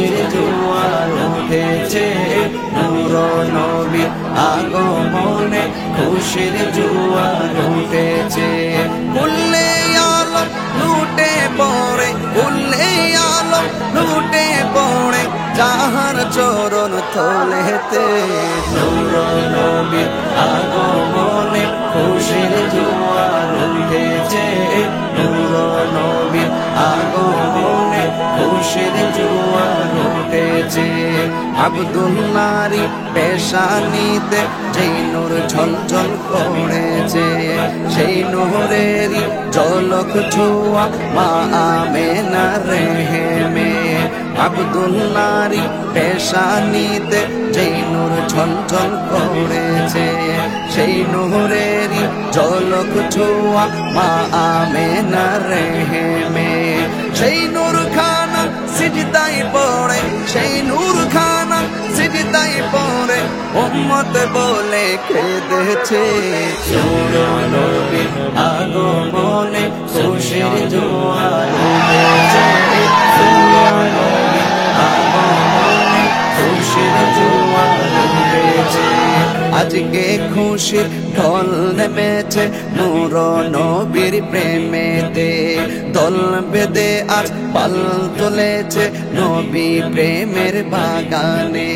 খুশির জোয়ার উঠেছে, নূর নবীর আগমনে খুশির জোয়ার উঠেছে। কুল্লে আলম লুটে পড়ে, কুল্লে আলম লুটে পড়ে যাহার চরণ তলেতে, নূর নবীর আগমনে খুশির জোয়ার উঠেছে, নূর নবীর আগমনে খুশির জোয়ার উঠেছে। আব্দুল্লাহর পেশানিতে যেই নূর ঝলঝল করেছে, সেই নূরেরই ঝলক ছোঁয়া মা আমেনার রেহেমে। আব্দুল্লাহর পেশানিতে যেই নূর ঝলঝল করেছে, সেই নূরেরই ঝলক ছোঁয়া মা আমেনার রেহেমে। সেই নূর খানা সিজদায় পড়ে, সেই নূর খানা সিজদায় পড়ে উম্মত বলে কেঁদেছে, নূর নবীর আগমনে খুশির জোয়ার উঠেছে, নূর নবীর আগমনে খুশির জোয়ার উঠেছে। আজকে খুশির ঢল নেমেছে নূর নবীর প্রেমেতে, দল বেঁধে আজ পাল তুলেছে নবী প্রেমের বাগানে।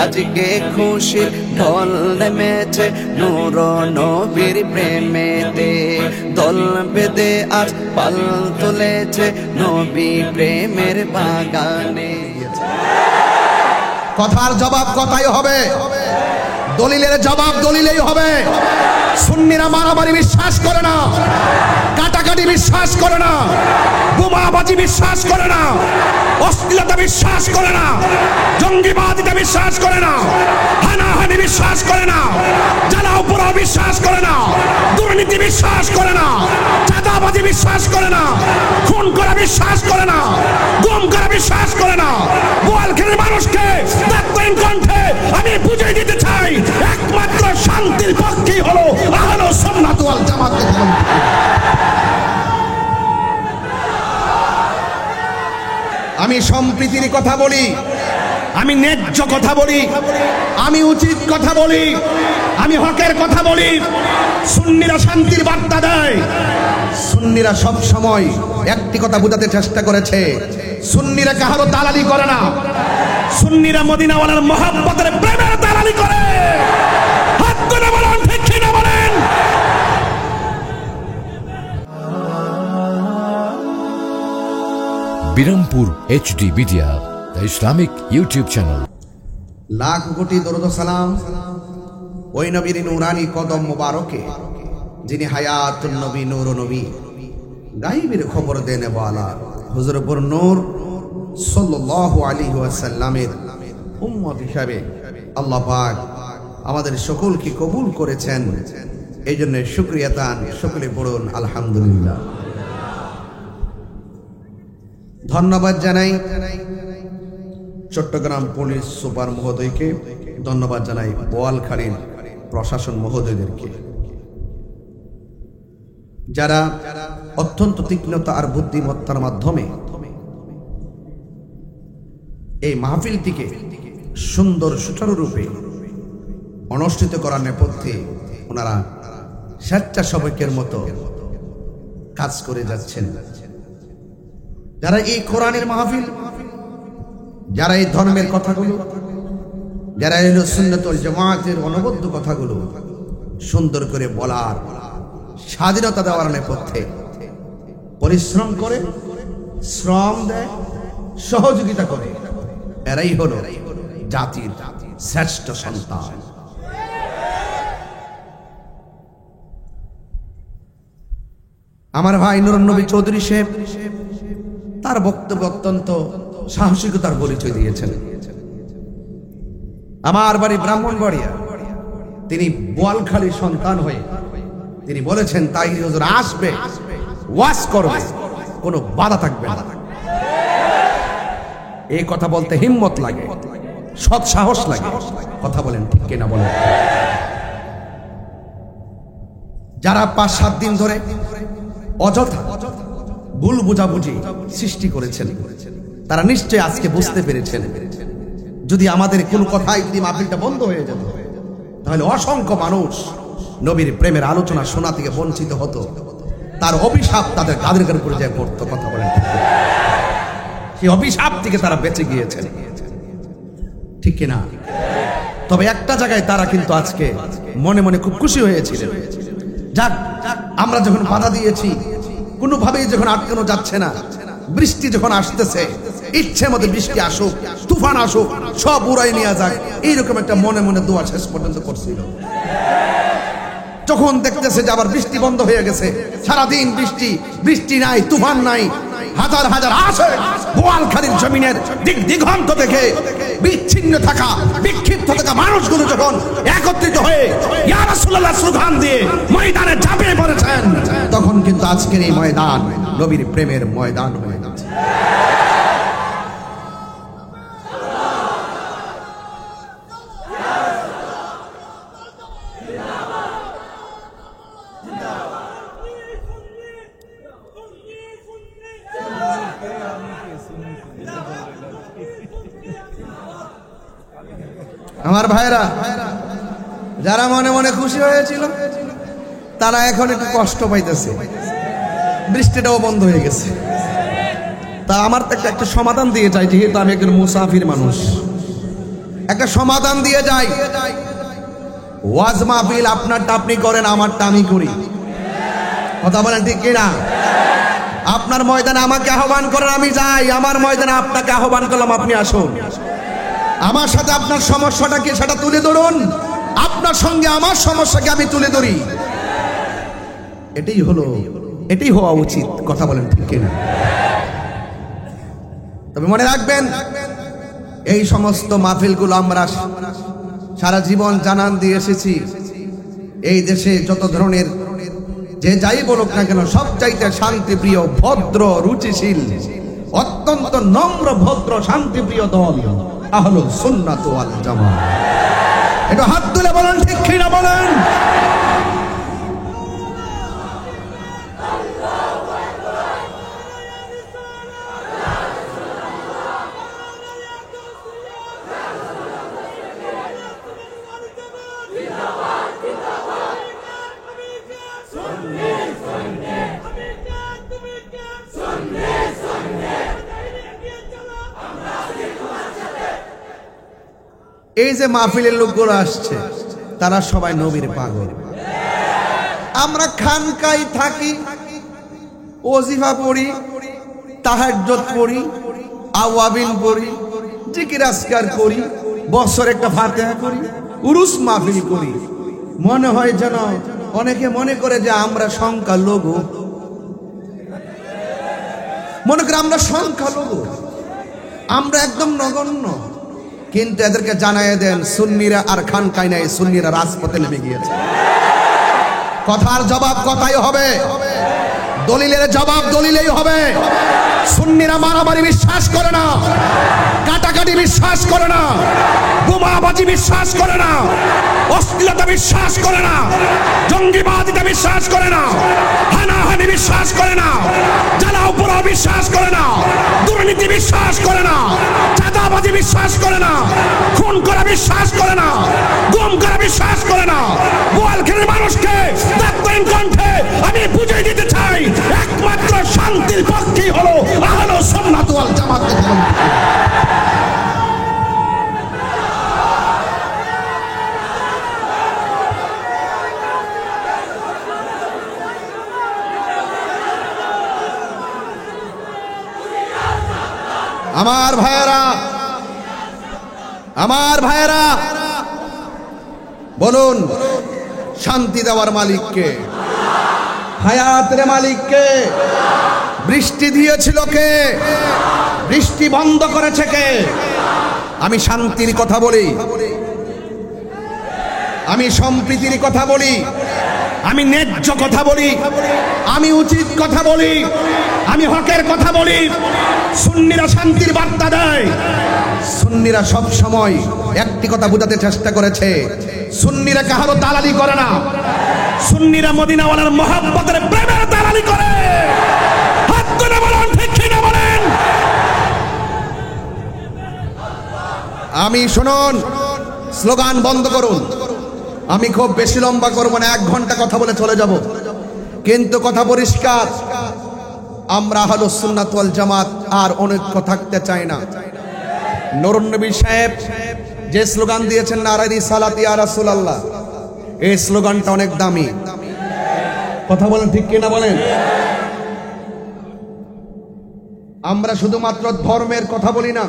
আজকে খুশির ঢল নেমেছে নূর নবীর প্রেমেতে, দল বেঁধে আজ পাল তুলেছে নবী প্রেমের বাগানে। কথার জবাব কথাই হবে, দলিলের জবাব দলিলেই হবে। সুন্নিরা মারামারি বিশ্বাস করে না, কাটাকাটি বিশ্বাস করে না, বোমাবাজি বিশ্বাস করে না, অশ্লীলতা বিশ্বাস করে না, জঙ্গিবাদিতা বিশ্বাস করে না, হানাহানি বিশ্বাস করে না, জ্বালাও পোড়াও বিশ্বাস করে না, দুর্নীতি বিশ্বাস করে না, চাঁদাবাজি বিশ্বাস করে না, খুন করা বিশ্বাস করে না, গুম করা বিশ্বাস করে না। বোয়ালখালীর মানুষকে দায়িত্বহীন কণ্ঠে আমি বুঝিয়ে দিতে চাই, একমাত্র শান্তির পক্ষেই হলো আহলুস সুন্নাত ওয়াল জামাত। আমি সম্প্রীতির কথা বলি, আমি ন্যায্য কথা বলি, আমি উচিত কথা বলি, আমি হকের কথা বলি। সুন্নিরা শান্তির বার্তা দেয়। সুন্নিরা সব সময় একটি কথা বোঝাতে চেষ্টা করেছে, সুন্নিরা কাহারও দালালি করে না, সুন্নিরা মদিনাওয়ালার মহব্বতের প্রেমের দালালি করে। হাত তুলে বলেন, ঠিক না বলেন? Birampur HD media, the Islamic YouTube channel. Lakh কোটি দরুদ সালাম ওই নবীর নূরানি কদম মুবারকে, যিনি হায়াতুন নবী, নূর নবী, গায়বের খবর দেনে ওয়ালা হুজুরপুর নূর সাল্লাল্লাহু আলাইহি ওয়াসাল্লামের উম্মত হিসাবে আল্লাহ পাক আমাদের সকলকে কবুল করেছেন। এই জন্য শুকরিয়া তান, সকলে পড়ুন আলহামদুলিল্লাহ। ধন্যবাদ জানাই চট্টগ্রাম পুলিশ সুপার মহোদয়কে, ধন্যবাদ জানাই বোয়ালখালীর প্রশাসন মহোদয়দেরকে, যারা অত্যন্ত তীক্ষ্ণতা আর বুদ্ধিমত্তার মাধ্যমে এই মাহফিলটিকে সুন্দর সুচারুরূপে অনুষ্ঠিত করার নেপথ্যে ওনারা স্বেচ্ছাসেবকের মতো কাজ করে যাচ্ছেন। যারা এই কোরআনের মাহফিল, যারা এই ধর্মের কথাগুলো, যারা এই সুন্নাত ওয়াল জামাতের অনবদ্য কথাগুলো সুন্দর করে বলার, স্বাধীনতা দেওয়ার নেপথ্যে পরিশ্রম করে, শ্রম দেয়, সহযোগিতা করে, এরাই হলো জাতির শ্রেষ্ঠ সন্তান। আমার ভাই নুরুন নবী চৌধুরী সাহেব তার বক্তব্য অত্যন্ত সাহসিকতার পরিচয় দিয়েছেন। আমার বাড়ি ব্রাহ্মণবাড়িয়া, তিনি বোয়ালখালীর সন্তান হয়ে তিনি বলেছেন তাই হুজুর আসবে, ওয়াজ করবে, কোনো বাধা থাকবে না। এই কথা বলতে হিম্মত লাগে, সৎ সাহস লাগে। কথা বলেন ঠিক কিনা বলেন? যারা 5-7 দিন ধরে অযথা ভুল বুঝাবুঝি সৃষ্টি করেছেন, তারা নিশ্চয়ই আজকে বুঝতে পেরেছেন যদি আমাদের কোনো কথাই যদি মাহফিলটা বন্ধ হয়ে যেত তাহলে অসংখ্য মানুষ নবীর প্রেমের আলোচনা শোনা থেকে বঞ্চিত হতো, তার অভিশাপ তাদের কাদের উপরে যায় পড়তো। কথা বলেন, সেই অভিশাপ থেকে তারা বেঁচে গিয়েছেন, ঠিক কিনা? তবে একটা জায়গায় তারা কিন্তু আজকে মনে মনে খুব খুশি হয়েছিলেন, যাক আমরা যখন বাধা দিয়েছি কোনোভাবেই যখন আটকানো যাচ্ছে না, বৃষ্টি যখন আসতেছে ইচ্ছে মতো বৃষ্টি আসুক, তুফান আসুক, সব উড়াই নিয়ে যাক, এইরকম একটা মনে মনে দোয়া শেষ পর্যন্ত করছিল। যখন দেখতেছে যে আবার বৃষ্টি বন্ধ হয়ে গেছে, সারাদিন বৃষ্টি, বৃষ্টি নাই, তুফান নাই, হাজার হাজার আসে বোয়ালখালীর জমিনের দিক দিগন্ত থেকে বিচ্ছিন্ন থাকা, বিক্ষিপ্ত থাকা মানুষগুলো যখন একত্রিত হয়ে ইয়া রাসূলুল্লাহ স্লোগান দিয়ে ময়দানে ঝাঁপিয়ে পড়েছেন, তখন কিন্তু আজকের এই ময়দান নবীর প্রেমের ময়দান হয়ে গেছে। আমার ভাইরা, যারা মনে মনে খুশি হয়েছিল তারা এখন একটু কষ্ট পাইতেছে, বৃষ্টিটাও বন্ধ হয়ে গেছে। তা আমার তো একটা সমাধান দিয়ে যাই, যেহেতু আমি একজন মুসাফির মানুষ, একটা সমাধান দিয়ে যাই। ওয়াজ মাহফিল আপনারটা আপনি করেন, আমারটা আমি করি। কথা বলেন ঠিক কিনা? আপনার ময়দানে আমাকে আহ্বান করেন, আমি যাই। আমার ময়দানে আপনাকে আহ্বান করলাম, আপনি আসুন। আমার সাথে আপনার সমস্যাটা কি সেটা তুলে ধরুন, আপনার সঙ্গে আমার সমস্যাকে আমি তুলে ধরি। এটাই হওয়া উচিত। কথা বলেন ঠিক কিনা? তবে মনে রাখবেন, এই সমস্ত মাহফিলগুলো আমরা সারা জীবন জানান দিয়ে এসেছি। এই দেশে যত ধরনের যে যাই বলুক না কেন, সবচাইতে শান্তিপ্রিয়, ভদ্র, রুচিশীল, অত্যন্ত নম্র, ভদ্র, শান্তিপ্রিয় দল আহলুস সুন্নাত ওয়াল জামাত। একটু হাত তুলে বলেন ঠিক কিনা বলেন। এই যে মাহফিলের লোকগুলো আসছে, তারা সবাই নবীর পাগল। আমরা খানকায় থাকি, ওজিফা পড়ি, তাহাজ্জুদ পড়ি, আওয়াবিন পড়ি, জিকির আজকার করি, বছর একটা ফাতিহা করি, উরুস মাহফিল করি। মনে হয় যেন অনেকে মনে করে যে আমরা সংখ্যালঘু, মনে করে আমরা সংখ্যালঘু, আমরা একদম নগণ্য। কিন্তু এদেরকে জানায় দেন, সুন্নিরা আর খানকায় নাই, সুন্নিরা রাজপথে নেমে গিয়েছে। কথার জবাব কথাই হবে, দলিলের জবাব দলিলেই হবে। সুন্নিরা মারামারি বিশ্বাস করে না, কাটাকাটি বিশ্বাস করে না, বোমাবাজি বিশ্বাস করে না, অশ্লীলতা বিশ্বাস করে না, জঙ্গিবাদিতা বিশ্বাস করে না, হানাহানি বিশ্বাস করে না, জ্বালাও পোড়াও বিশ্বাস করে না, দুর্নীতি বিশ্বাস করে না, চাঁদাবাজি বিশ্বাস করে না, খুন করা বিশ্বাস করে না, গুম করা বিশ্বাস করে না। বোয়ালখালীর মানুষকে দায়িত্বহীন কণ্ঠে আমি বুঝিয়ে দিতে চাই, একমাত্র শান্তির পক্ষেই হলো আহলুস সুন্নাত ওয়াল জামাত। আমার ভাইয়েরা, আমার ভাইয়েরা, বলুন শান্তি দেওয়ার মালিককে, হায়াতের মালিককে? বৃষ্টি দিয়েছিল কে? বৃষ্টি বন্ধ করেছে কে? আমি শান্তির কথা বলি, আমি সম্প্রীতির কথা বলি, আমি ন্যায্য কথা বলি, আমি উচিত কথা বলি, আমি হকের কথা বলি। সুন্নিরা শান্তির বার্তা দেয়। সুন্নিরা সব সময় একটি কথা বোঝাতে চেষ্টা করেছে, সুন্নিরা কাহারও দালালি করে না, সুন্নিরা মদিনাওয়ালার মহব্বতের প্রেমের দালালি করে। হাত তুলে বলেন ঠিক কিনা বলেন। আমি শুনুন, স্লোগান বন্ধ করুন। আমি খুব বেশি লম্বা করবো না, 1 ঘন্টা কথা বলে চলে যাব, কিন্তু কথা পরিষ্কার, আমরা আহলুস সুন্নাত ওয়াল জামাত আর অনৈক্য থাকতে চাই না। নুরুন নবী সাহেব যে স্লোগান দিয়েছেন নারায়ে রিসালাত ইয়া রাসূলুল্লাহ, এই স্লোগানটা অনেক দামি। কথা বলেন ঠিক কিনা বলেন? আমরা শুধুমাত্র ধর্মের কথা বলি না,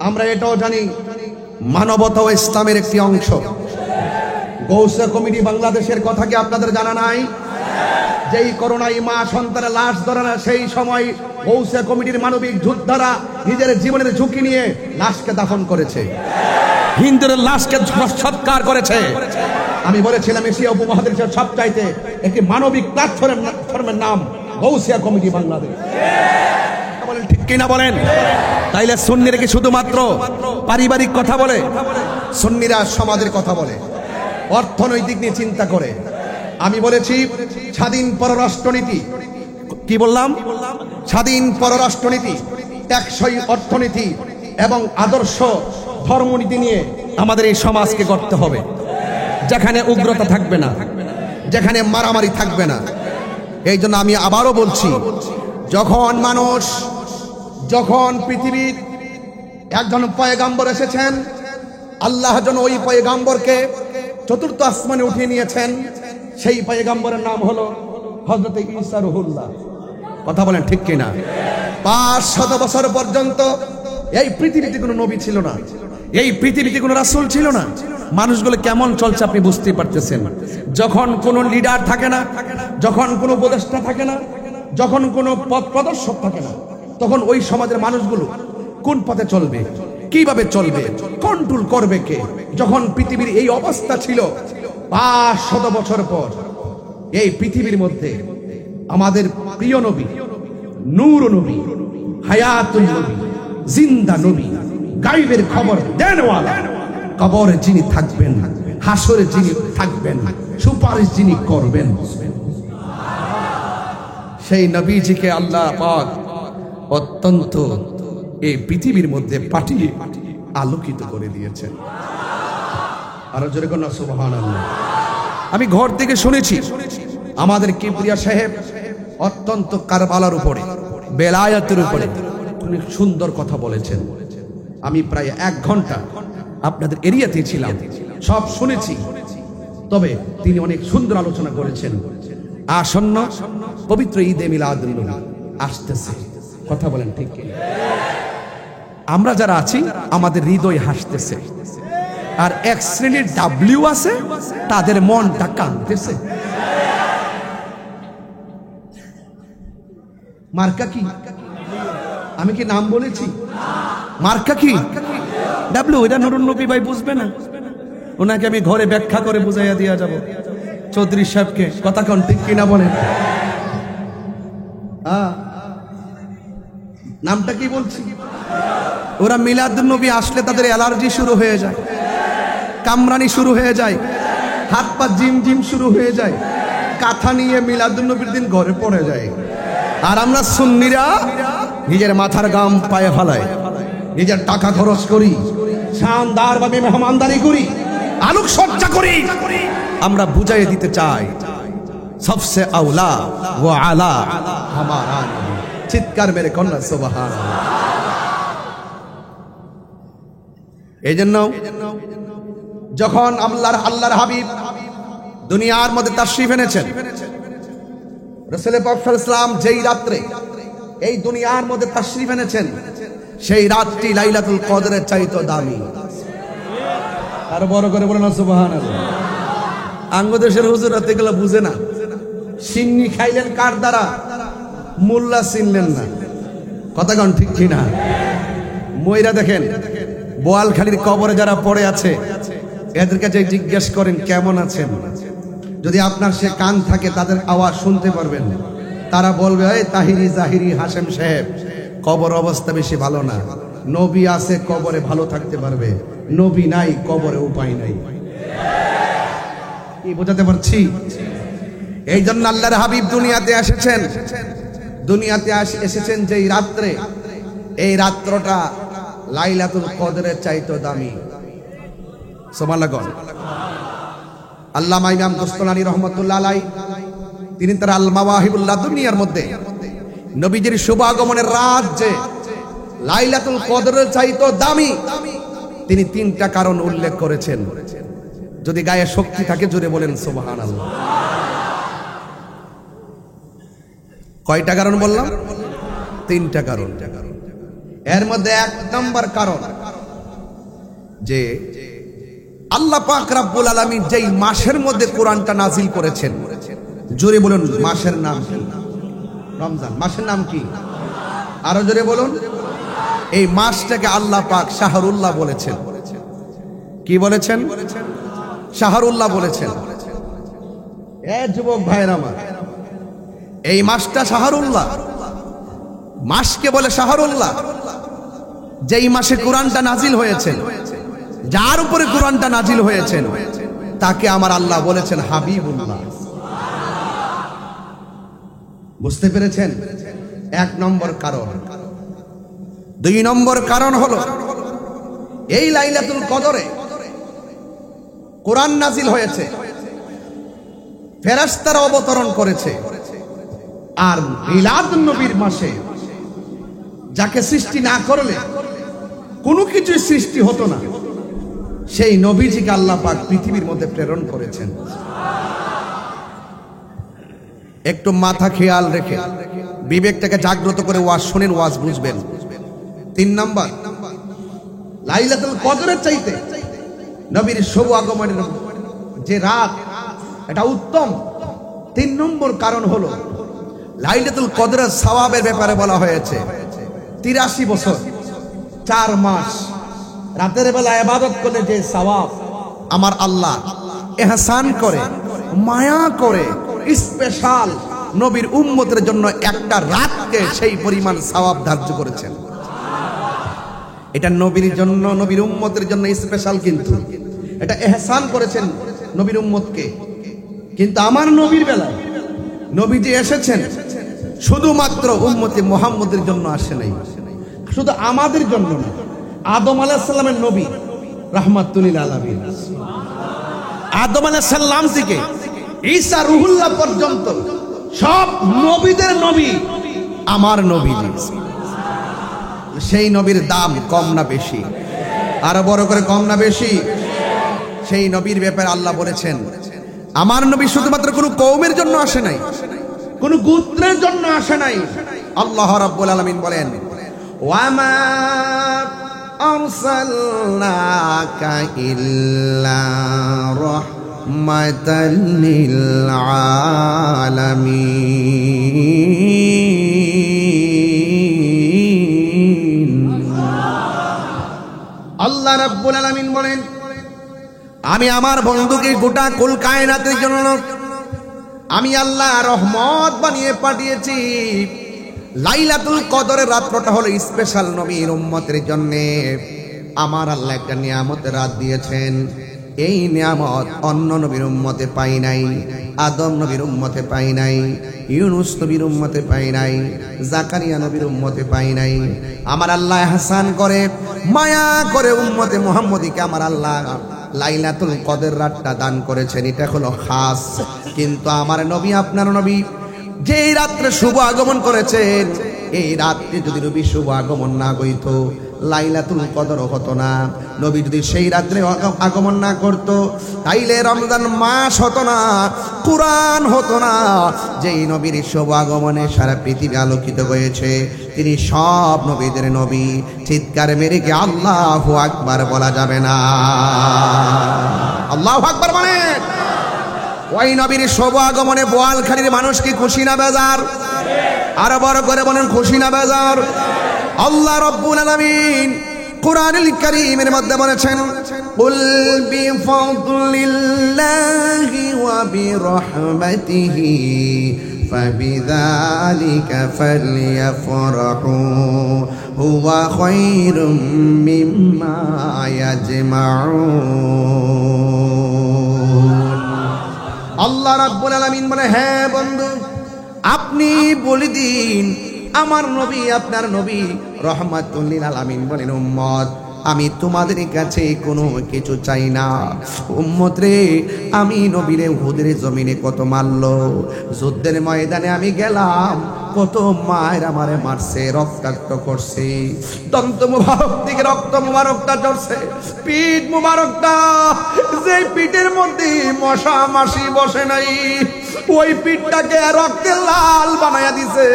আমরা এটাও জানি মানবতা ও ইসলামের একটি অংশ। গৌসে কমিটি বাংলাদেশের কথা কি আপনাদের জানা নাই? যেই করোনায় মা সন্তানের লাশ ধরে না, সেই সময় গৌসে কমিটির মানবিক যোদ্ধারা নিজের জীবনের ঝুঁকি নিয়ে লাশকে দাফন করেছে, হিন্দুদের লাশকে সৎকার করেছে। আমি বলেছিলাম এশিয়া উপমহাদেশের সবচাইতে একটি মানবিক প্ল্যাটফর্মের নাম গৌসিয়া কমিটি বাংলাদেশ। বলেন ঠিক কিনা বলেন? তাইলে সুন্নিরা কি শুধুমাত্র পারিবারিক কথা বলে? সুন্নিরা সমাজের কথা বলে, অর্থনৈতিক নিয়ে চিন্তা করে। আমি বলেছি স্বাধীন পররাষ্ট্রনীতি, কি বললাম? স্বাধীন পররাষ্ট্রনীতি, টেকসই অর্থনীতি এবং আদর্শ ধর্মনীতি নিয়ে আমাদের এই সমাজকে গড়তে হবে, যেখানে উগ্রতা থাকবে না, যেখানে মারামারি থাকবে না। এই জন্য আমি আবারও বলছি, যখন পৃথিবীর একজন পয়গাম্বর এসেছেন, আল্লাহ যেন ওই পয়গাম্বরকে চতুর্থ আসমানে উঠিয়ে নিয়েছেন, সেই পয়গাম্বরের নাম হলো হযরত ঈসা রুহুল্লাহ। কথা বলেন ঠিক কিনা? 500 বছর পর্যন্ত এই পৃথিবীতে কোনো নবী ছিল না, এই পৃথিবীতে কোনো রাসূল ছিল না। মানুষগুলো কেমন চলছে আপনি বুঝতেই পারতেছেন। যখন কোনো লিডার থাকে না, যখন কোনো উপদেষ্টা থাকে না, যখন কোনো পথ প্রদর্শক থাকে না, তখন ওই সমাজের মানুষগুলো কোন পথে চলবে, কিভাবে চলবে, কন্ট্রোল করবে কে? যখন পৃথিবীর এই অবস্থা ছিল, 500 বছর পর এই পৃথিবীর মধ্যে আমাদের প্রিয় নবী, নূর নবী, হায়াতুল নবী, জিন্দা নবী, গায়বের খবর দেনওয়ালা, কবরে যিনি থাকবেন, হাসরে যিনি থাকবেন, সুপারিশ যিনি করবেন, সেই নবীজিকে আল্লাহ পাক অত্যন্ত এই পৃথিবীর মধ্যে পাঠিয়ে আলোকিত করে দিয়েছেন। আরো জোরে কোন সুবহানাল্লাহ। আমি ঘর থেকে শুনেছি আমাদের কিবরিয়া সাহেব অত্যন্ত কারবালার উপরে, বেলায়েতের উপরে অনেক সুন্দর কথা বলেছেন। আমি প্রায় 1 ঘন্টা আপনাদের এরিয়াতে ছিলাম, সব শুনেছি। তবে তিনি অনেক সুন্দর আলোচনা করেছেন। আসন্ন পবিত্র ঈদে মিলাদুন নবী আসতেছে, কথা বলেন ঠিক কি? আমরা যারা আছি আমাদের হৃদয় হাসতেছে, আর এক শ্রেণীর ডাব্লিউ আছে তাদের মনটা কাঁদতেছে। মার্কা কি? আমি কি নাম বলেছি? মার্কা কি? ডাব্লিউ। এটা নুরুন নবী ভাই বুঝবে না, ওনাকে আমি ঘরে ব্যাখ্যা করে বুঝাইয়া দিয়া যাব চৌধুরী সাহেবকে। কথা কোন ঠিক কিনা বলেন? নামটা কি বলছি? ওরা মিলাদুন নবী আসলে তাদের অ্যালার্জি শুরু হয়ে যায়, কামরানি শুরু হয়ে যায়, হাত পা জিম জিম শুরু হয়ে যায়, কাঁথা নিয়ে মিলাদুন নবীর দিন ঘরে পড়ে যায়। আর আমরা সুন্নিরা নিজের মাথার গাম পায়ে ফেলায়, নিজের টাকা খরচ করি, শানদার ভাবে মেহমানদারি করি, আলোকসজ্জা করি। আমরা বুঝাইয়ে দিতে চাই সবসে আওলা ওয়া আলা হামারা নবী। চিৎকার মেরে কন্যা সুবহানাল্লাহ। এই জন্য যখন আল্লাহর হাবিব দুনিয়ার মধ্যে তাশরীফ এনেছেন, রাসূল পাক সাল্লাল্লাহু আলাইহি ওয়াসাল্লাম যেই রাত্রে এই দুনিয়ার মধ্যে তাশরীফ এনেছেন, সেই রাতটি লাইলাতুল কদরের চাইতে দামি। আর বড় করে বলেন সুবহানাল্লাহ। আঙ্গদেশের হুজুরাত এগুলো বুঝে না। সিন্নি খাইলেন কার দ্বারা? মোল্লা চিনলেন না। কথা কোন ঠিক কিনা? ময়রা দেখেন বোয়ালখালীর কবরে যারা পড়ে আছে, এদেরকে যে জিজ্ঞেস করেন কেমন আছেন, যদি আপনার সে কান থাকে তাদের আওয়াজ শুনতে পারবেন। তারা বলবে, এই তাহিরি জাহিরি হাশেম সাহেব কবর অবস্থা বেশি ভালো না, নবী আছে কবরে ভালো থাকতে পারবে, নবী নাই কবরে উপায় নাই। কি বোঝাতে পারছি? এই জন্য আল্লাহর হাবিব দুনিয়াতে এসেছেন যেই রাত্রে, এই রাত্রটা লাইলাতুল কদরের চাইতো দামি। সুবহানাল্লাহ। আল্লামা ইমাম দস্তলানী রহমাতুল্লাহ আলাইহি তিনি তার আল মাওয়াহিবুল লাদুনিয়ার মধ্যে নবীজির শুভ আগমনের রাত যে লাইলাতুল কদরের চাইতো দামি, তিনি 3টা কারণ উল্লেখ করেছেন। যদি গায়ে শক্তি থাকে জোরে বলেন সুবহানাল্লাহ। কয়টা কারণ বললাম? 3টা কারণ। এর মধ্যে 1 নম্বর কারণ যে আল্লাহ পাক রব্বুল আলামিন যেই মাসের মধ্যে কোরআনটা নাজিল করেছেন, জোরে বলুন মাসের নাম কি? রমজান। মাসের নাম কি? আরো জোরে বলুন। এই মাসটাকে আল্লাহ পাক শাহরুল্লাহ বলেছেন। কি বলেছেন? শাহরুল্লাহ বলেছেন। এ যুবক ভাইরা আমার, এই মাসটা শাহরুল্লাহ। মাসকে বলে শাহরুল্লাহ। যেই মাসে কোরআনটা নাজিল হয়েছে, যার উপরে কোরআনটা নাজিল হয়েছেন, তাকে আমার আল্লাহ বলেছেন হাবিবুল্লাহ। বুঝতে পেরেছেন? 1 নম্বর কারণ। 2 নম্বর কারণ হলো এই লাইলাতুল কদরে কোরআন নাজিল হয়েছে, ফেরেশতারা অবতরণ করেছে। আর মিলাদুন নবীর মাসে যাকে সৃষ্টি না করলে কোনো কিছু সৃষ্টি হতো না, সেই নবীজিকে আল্লাহ পাক পৃথিবীর মধ্যে প্রেরণ করেছেন। একটু মাথা খেয়াল রেখে বিবেকটাকে জাগ্রত করে ওয়াজ শুনেন, ওয়াজ বুঝবেন। 3 নম্বর, লাইলাতুল কদরের চাইতে নবীর শুভ আগমনের যে রাত, এটা উত্তম। 3 নম্বর কারণ হলো লাইলাতুল কদরের সওয়াবের ব্যাপারে বলা হয়েছে 83 বছর 4 মাস রাতের বেলা ইবাদত করলে যে সওয়াব আমার আল্লাহ ইহসান করে, মায়া করে, স্পেশাল নবীর উম্মতের জন্য একটা রাতকে সেই পরিমাণ সওয়াব ধার্য করেছেন। এটা নবীর জন্য, নবীর উম্মতের জন্য স্পেশাল, কিন্তু এটা ইহসান করেছেন নবীর উম্মতকে। কিন্তু আমার নবীর বেলায় নবীজি এসেছেন শুধুমাত্র উম্মতে মুহাম্মদের জন্য আসে নাই, শুধু আমাদের জন্য না। আদম আলাইহিস সালামের নবী রাহমাতুল লিল আলামিন, আদম আলাইহিস সালাম থেকে ঈসা রুহুল্লাহ পর্যন্ত সব নবীদের নবী আমার নবীজি। সেই নবীর দাম কম না বেশি? আরো বড় করে কম না বেশি? সেই নবীর ব্যাপারে আল্লাহ বলেছেন আমার নবী শুধুমাত্র কোনো কওমের জন্য আসে নাই, কোনো গোত্রের জন্য আসে নাই। আল্লাহ রাব্বুল আলামিন বলেন ওয়ামা আরসালনাকা ইল্লা রাহমাতাল লিল আলামিন। আল্লাহ রাব্বুল আলামিন বলেন আমি আমার বন্ধুকে গোটা কুল কায়নাতের জন্য আমি আল্লাহ রহমত বানিয়ে পাঠিয়েছি। লাইলাতুল কদরের রাতটা হলো স্পেশাল নবীর উম্মতের জন্য। আমার আল্লাহ একটা নিয়ামতের রাত দিয়েছেন। এই নিয়ামত অন্য নবীর উম্মতে পাই নাই, আদম নবীর উম্মতে পাই নাই, ইউনুস নবীর উম্মতে পাই নাই, জাকারিয়া নবীর উম্মতে পাই নাই। আমার আল্লাহ ইহসান করে, মায়া করে উম্মতে মুহাম্মদীকে আমার আল্লাহ লাইলাতুল কদর রাতটা দান করেছেন। এটা হলো খাস। কিন্তু আমার নবী, আপনার নবী যেই রাত্রে শুভ আগমন করেছেন, এই রাত্রে যদি নবী শুভ আগমন না হইতো, লাইলাতুল কদর হতো না। নবী যদি সেই রাত্রে আগমন না করত, তাইলে রমজান মাস হতো না, কুরআন হতো না। যেই নবীর শুভ আগমনে সারা পৃথিবী আলোকিত হয়েছে, তিনি সব নবীদের নবী। চিৎকার মেরে কি আল্লাহু আকবার বলা যাবে না? আল্লাহু আকবার মানে ওই নবীর শুভ আগমনে বোয়ালখালীর মানুষ কি খুশি না বেজার? আরো বড় করে বলেন খুশি না বেজার? আল্লাহ রাব্বুল আলামিন কুরআনুল কারীমের মধ্যে বলেছেন কুল বিফাদলিল্লাহি ওয়া বিরহমাতিহি ফাবিযালিকা ফালইফরাহু হুয়া খায়রুম মিম্মা ইয়াজমাউন। আল্লাহ রাব্বুল আলামিন বলে হ্যাঁ বন্ধু, আপনি বলে দিন আমার নবী, আপনার নবী রহমাতুল লিল আলামিন বলেন, উম্মত আমি তোমাদের কাছে কোনো কিছু চাই না। উম্মত রে, আমি নবীরে উহুদের জমিনে কত মারলো, যুদ্ধের ময়দানে আমি গেলাম, কত মায়ের আমারে মারছে, রক্তাক্ত করছে, দন্ত মুবারক থেকে রক্ত মুবারকটা ঝরছে, পিঠ মুবারকটা, যে পিঠের মধ্যে মশা মাছি বসে নাই, ওই পিঠটাকে রক্তে লাল বানায়া দিছে।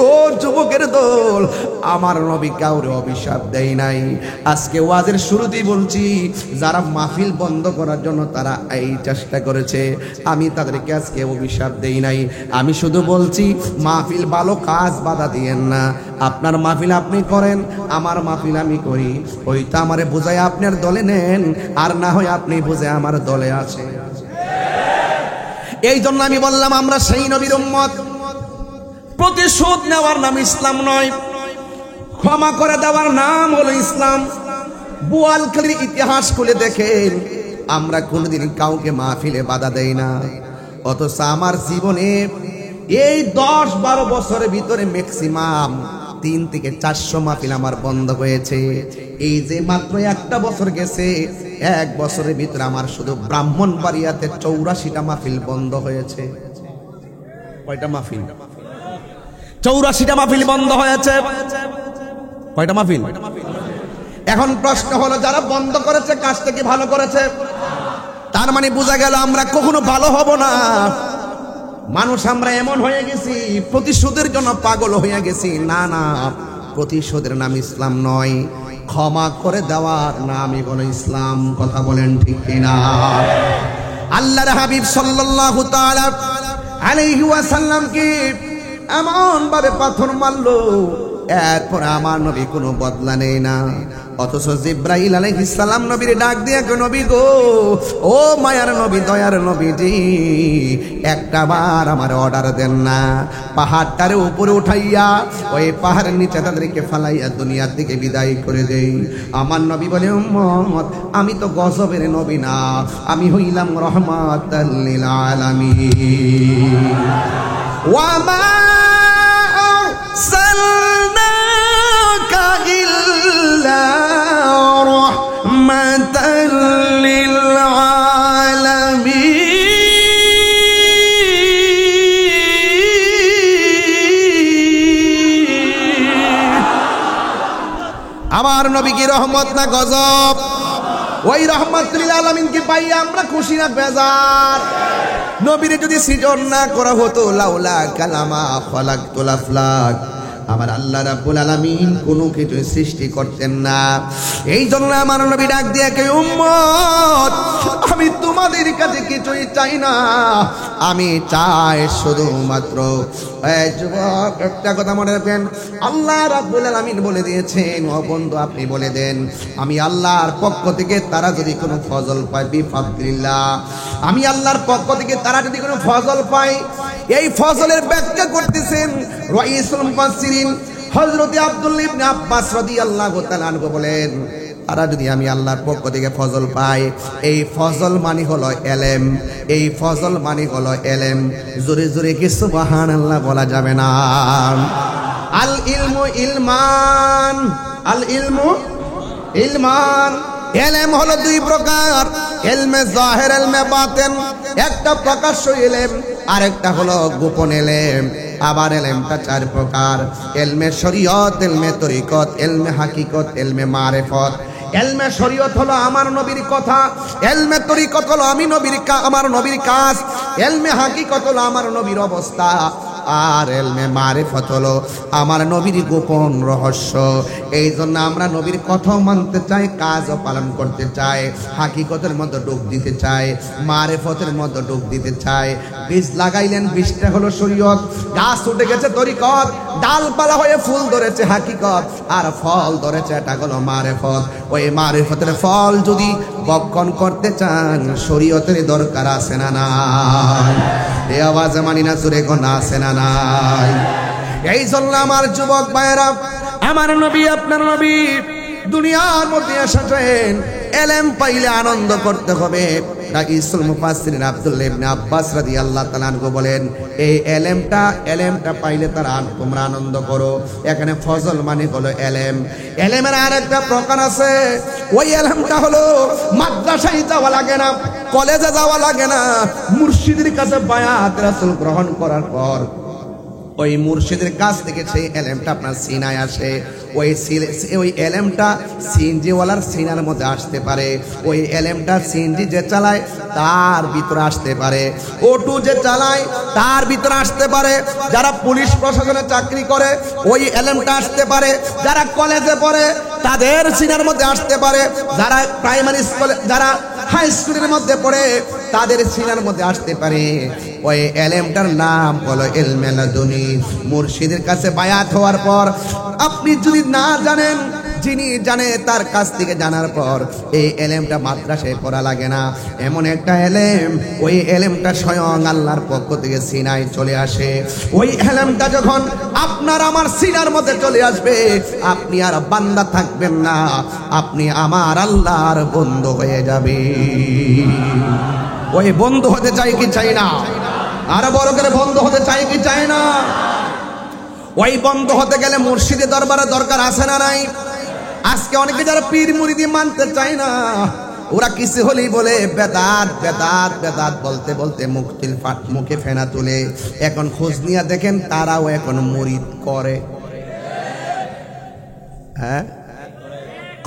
ও যুবকের দল, আমার নবী কাউরে অভিশাপ দেয় নাই। আজকে ওয়াজের শুরুতেই বলছি, যারা মাহফিল বন্ধ করার জন্য তারা এই চেষ্টা করেছে, আমি তাদেরকে আজকে অভিশাপ দেই নাই। আমি শুধু বলছি, মাহফিল ভালো কাজ বাধা দিয়েন না। আপনার মাহফিল আপনি করেন, আমার মাহফিল আমি করি, ওইটা আমারে বুঝায় আপনার দলে নেন, আর না হয় আপনি বুঝে আমার দলে আছে। এই জন্য আমি বললাম, আমরা সেই নবীর উম্মত। প্রতিশোধ নেওয়ার নাম ইসলাম নয়, ক্ষমা করে দেওয়ার নাম হলো ইসলাম। বোয়ালখালীর ইতিহাস খুলে দেখেন, আমরা কোনোদিন কাউকে মাহফিলে বাধা দেই না, অথচ আমার জীবনে এই 10-12 বছরের ভিতরে ম্যাক্সিমাম 3 থেকে 400 মাহফিল আমার বন্ধ হয়েছে। এই যে মাত্র একটা বছর গেছে, 1 বছরের ভিতরে আমার শুধু ব্রাহ্মণবাড়িয়াতে 84টা মাহফিল বন্ধ হয়েছে। কয়টা মাহফিল? 84টা মাহফিল বন্ধ হয়েছে। কয়টা মাহফিল? এখন প্রশ্ন হলো, যারা বন্ধ করেছে কাজটা কি ভালো করেছে? তার মানে বোঝা গেল আমরা কখনো ভালো হব না। মানুষ আমরা এমন হয়ে গেছি, প্রতিশোধের জন্য পাগল হয়ে গেছি। না না, প্রতিশোধের নাম ইসলাম নয়, ক্ষমা করে দেওয়ার নামই হলো ইসলাম। কথা বলেন ঠিক কিনা? আল্লাহর হাবিব সাল্লাল্লাহু তাআলা আলাইহি ওয়াসাল্লাম কি এমন ভাবে পাথর মারলো, এরপর আমার নবী কোনো বদলা নেই না। অথচ জিব্রাইল আলাইহিস সালাম নবীর ডাক দিয়ে, নবী গো, ও মায়ার নবী, দয়ার নবীজি, একটা বার আমার অর্ডার দেন না, পাহাড়টারে উপরে উঠাইয়া ওই পাহাড়ের নিচে তাদেরকে ফালাইয়া দুনিয়ার দিকে বিদায় করে দেই। আমার নবী বলে, উম্মত, আমি তো গজবের নবী না, আমি হইলাম রাহমাতাল লিল আলামিন। ওয়া মা আরসালনাকা ইল্লা রাহমাতাল লিল আলামিন। আমার নবী কি রহমত না গজব? ওই রহমাতুল লিল আলামিন কি পাইয়া আমরা খুশি না বেজার? নবীরে যদি সৃজন না করা হতো, লাউলা কালামা খালাকতুল আফলাক, আমার আল্লাহ রাব্বুল আলামিন কোনো কিছু সৃষ্টি করতেন না। এই জন্য আমার নবী ডাক দিয়ে কে, উম্মত, আমি তোমাদের কাছে কিছুই চাই না, আমি চাই শুধুমাত্র, যুবক একটা কথা মনে রাখবেন, আল্লাহ রাব্বুল আলামিন বলে দিয়েছেন, ও বন্ধু আপনি বলে দেন, আমি আল্লাহর পক্ষ থেকে তারা যদি কোনো ফজল পায়, বিফাদলিল্লাহ, আমি আল্লাহর পক্ষ থেকে তারা যদি কোনো ফজল পায়, এই ফজলের ব্যাখ্যা করতেছেন রাইসুল মুফাসসিরিন হযরত আব্দুল্লাহ ইবনে আব্বাস রাদিয়াল্লাহু তাআলা আনহু বলেন, তারা যদি আমি আল্লাহর পক্ষ থেকে ফজল পাই, এই ফজল মানে হলো এলেম, এই ফজল মানে হলো এলেম। জোরে জোরে কি সুবহানাল্লাহ বলা যাবে না? আল ইলমু ইলমান, আল ইলমু ইলমান। এলেম হলো 2 প্রকার, ইলমে জাহির, ইলমে বাতিন। একটা প্রকাশ্য ইলম, আরেকটা হলো গোপন ইলম। আবার ইলমটা 4 প্রকার, ইলমে শরীয়ত, ইলমে তরিকত, ইলমে হাকিকত, ইলমে মারিফত। ইলমে শরীয়ত হলো আমার নবীর কথা, ইলমে তরিকত হলো আমার নবীর কাজ, ইলমে হাকিকত হলো আমার নবীর অবস্থা, আর ইলমে মারিফত হলো আমার নবীর গোপন রহস্য। এই জন্য আমরা নবীর কথাও মানতে চাই, কাজও পালন করতে চাই, হাকিকতের মধ্যে ডুব দিতে চাই, মারিফতের মধ্যে ডুব দিতে চাই। বীজ লাগাইলেন, বীজটা হলো শরীয়ত, গাছ উঠে গেছে তরিকত, ডালপালা হয়ে ফুল ধরেছে হাকিকত, আর ফল ধরেছে এটা হলো মারিফত। ওই মারিফতের ফল যদি বক্ষণ করতে চান, শরীয়তের দরকার আছে না নাই? এই আওয়াজে মানি না, জোরে কোন আছে না নাই? এই জন্য আমার যুবক ভাইয়েরা, আমার নবী আপনার নবী দুনিয়ার মধ্যে এসেছেন এলেম পাইলে আনন্দ করতে হবে। রাইসুল মুফাসসিরিন আব্দুল্লাহ ইবনে আব্বাস রাদিয়াল্লাহু তাআলা আনহু বলেন, এই এলেমটা পাইলে তোমরা আনন্দ করো। এখানে ফজল মানে হলো এলেম। এলেমের আরেকটা প্রকার আছে, ওই এলেমটা হলো মাদ্রাসায় যাওয়া লাগে না, কলেজে যাওয়া লাগে না, মুর্শিদের কাছে বায়াত রাসূল গ্রহণ করার পর ওই মুর্শিদের কাছ থেকে সেই এলেমটা আপনার সিনায় আসে। ওই এলেমটা সিনজিওয়ালার সিনার মধ্যে আসতে পারে, ওই এলেমটা সিনজি যে চালায় তার ভিতরে আসতে পারে, অটো যে চালায় তার ভিতরে আসতে পারে, যারা পুলিশ প্রশাসনে চাকরি করে ওই এলেমটা আসতে পারে, যারা কলেজে পড়ে তাদের সিনার মধ্যে আসতে পারে, যারা প্রাইমারি স্কুলে যারা হাই স্কুলের মধ্যে পড়ে তাদের সিনার মধ্যে আসতে পারে। ওই এলেমটার নাম হলো ইলমে লাদুনী। মুর্শিদের কাছে বায়াত হওয়ার পর আপনি যদি না জানেন, যিনি জানে তার কাছ থেকে জানার পর এই এলেমটা মাদ্রাসায় পড়া লাগে না, এমন একটা এলেম, ওই এলেমটা স্বয়ং আল্লাহর পক্ষ থেকে সিনায় চলে আসে। ওই এলেমটা যখন আপনার আমার সিনার মধ্যে চলে আসবে, আপনি আর বান্দা থাকবেন না, আপনি আমার আল্লাহর বন্ধু হয়ে যাবে। ওই বন্ধু হতে চাই কি চাই না? আর বড় করে বন্ধু হতে চাই কি চাই না? ওই বন্ধু হতে গেলে মুর্শিদের দরবারে দরকার আছে না নাই? আজকে অনেকে যারা পীর মুরিদি মানতে চায় না, ওরা কিছু হলেই বলে বেদাত বেদাত বেদাত বলতে বলতে মুখে ফেনা তুলে। এখন খোঁজ নিয়ে দেখেন তারাও এখন মুরিদ করে। হ্যাঁ,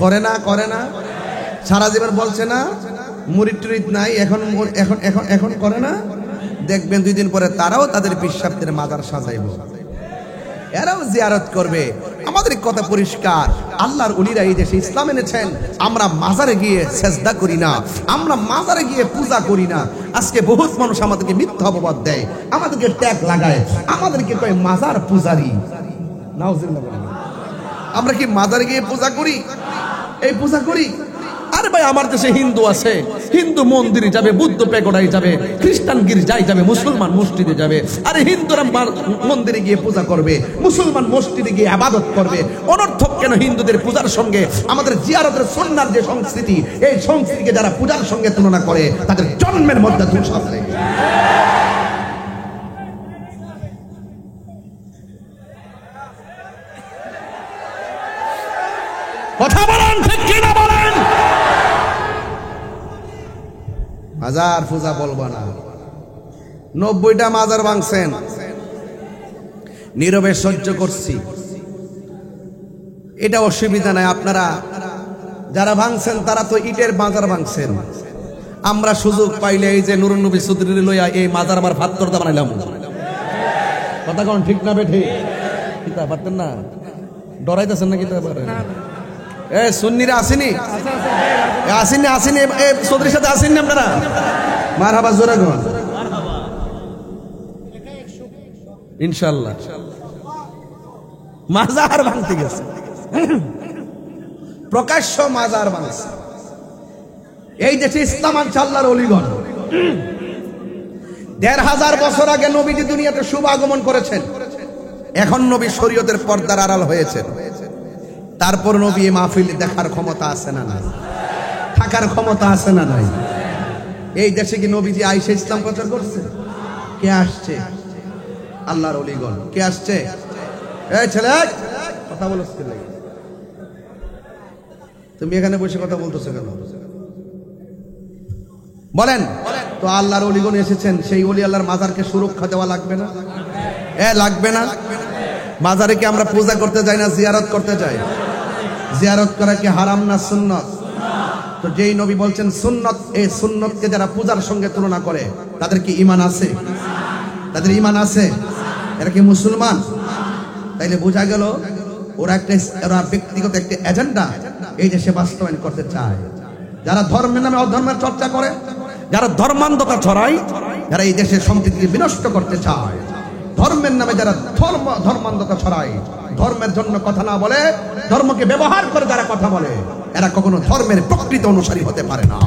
করে না? করে না? সারা জীবন বলছে না মুরিদ টুরিদ নাই, এখন এখন এখন এখন করে না? দেখবেন 2 দিন পরে তারাও তাদের বিশ্বাসের মাজার সাজাইব, এরাও জিয়ারত করবে। আমাদের কথা পরিষ্কার, আল্লাহর ওলিরা এই দেশে ইসলাম এনেছেন। আমরা মাজারে গিয়ে সেজদা করি না, আমরা মাজারে গিয়ে পূজা করি না। আজকে বহুত মানুষ আমাদেরকে মিথ্যা অপবাদ দেয়, আমাদেরকে ট্যাগ লাগায়, আমাদেরকে কয় মাজার পূজারি। নাউজুবিল্লাহ। আমরা কি মাজারে গিয়ে পূজা করি? এই পূজা করি? আরে ভাই, আমার দেশে হিন্দু আছে, হিন্দু মন্দিরে যাবে, বুদ্ধ পেগোডায় যাবে, খ্রিস্টান গির্জায় যাবে, মুসলমান মসজিদে যাবে। আরে হিন্দুরা মন্দিরে গিয়ে পূজা করবে, মুসলমান মসজিদে গিয়ে ইবাদত করবে। অনর্থক কেন হিন্দুদের পূজার সঙ্গে আমাদের জিয়ারতের সুন্নাহর যে সংস্কৃতি, এই সংস্কৃতিকে যারা পূজার সঙ্গে তুলনা করে তাদের জন্মের মধ্যে দোষ আছে। কথা বলেন, ঠিক কিনা বলেন? মাজার পূজা বলবো না। 90টা মাজার ভাঙছেন, নীরবে সহ্য করছি, এটা অসুবিধা নাই। আপনারা যারা ভাঙছেন তারা তো ইটের মাজার ভাঙছেন। আমরা সুযোগ পাইলে এই যে নুরুন নবী চৌধুরী লইয়া এই মাজার আবার ভাত করতে বানাইলাম। কথা কোন ঠিক না বেঠি? কিতা পারতেন না? ডরাইতেছেন না? কিতা পারেন? সুন্নিরা আসেনি? আসেনি? আসেনি? চৌধুরীর সাথে আসেননি আপনারা? মারহাবা, জোরে কোন ইনশাআল্লাহ। মাজার ভাঙতে গেছে, প্রকাশ্য মাজার ভাঙছে। এই দেশে ইসলাম আনছে আল্লাহর ওলিগণ। ১৫০০ বছর আগে নবীজি দুনিয়াতে শুভ আগমন করেছেন। এখন নবী শরীয়তের পর্দার আড়াল হয়েছে। তারপর নবী মাহফিল দেখার ক্ষমতা আছে না নাই? থাকার ক্ষমতা আছে না নাই? এই দেশে কি নবীজি আইসা ইসলাম প্রচার করছে? কে আসছে? আল্লাহর ওলিগণ। কে আসছে? এই ছেলে, কথা বলছ কেন? তুমি এখানে বসে কথা বলতেছো কেন? বলেন তো। আল্লাহর ওলিগণ এসেছেন, সেই ওলি আল্লাহর মাজারকে সুরক্ষা দেওয়া লাগবে না? লাগবে না? মাজারে কি আমরা পূজা করতে যাই না জিয়ারত করতে যাই? জিয়ারত করা কি হারাম না সুন্নত? তো যেই নবী বলছেন সুন্নত, এই সুন্নতকে যারা পূজার সঙ্গে তুলনা করে তাদের কি ঈমান আছে? তাদের ঈমান আছে? এরা কি মুসলমান? তাইলে বোঝা গেল ওরা ব্যক্তিগত একটা এজেন্ডা এই দেশে বাস্তবায়ন করতে চায়। যারা ধর্মের নামে অধর্মের চর্চা করে, যারা ধর্মান্ধতা ছড়ায়, যারা এই দেশের সম্প্রীতিকে বিনষ্ট করতে চায়, ধর্মের নামে যারা ধর্মান্ধতা ছড়ায়, ধর্মের জন্য কথা না বলে ধর্মকে ব্যবহার করে যারা কথা বলে, এরা কখনো ধর্মের প্রকৃত অনুসারী হতে পারে না।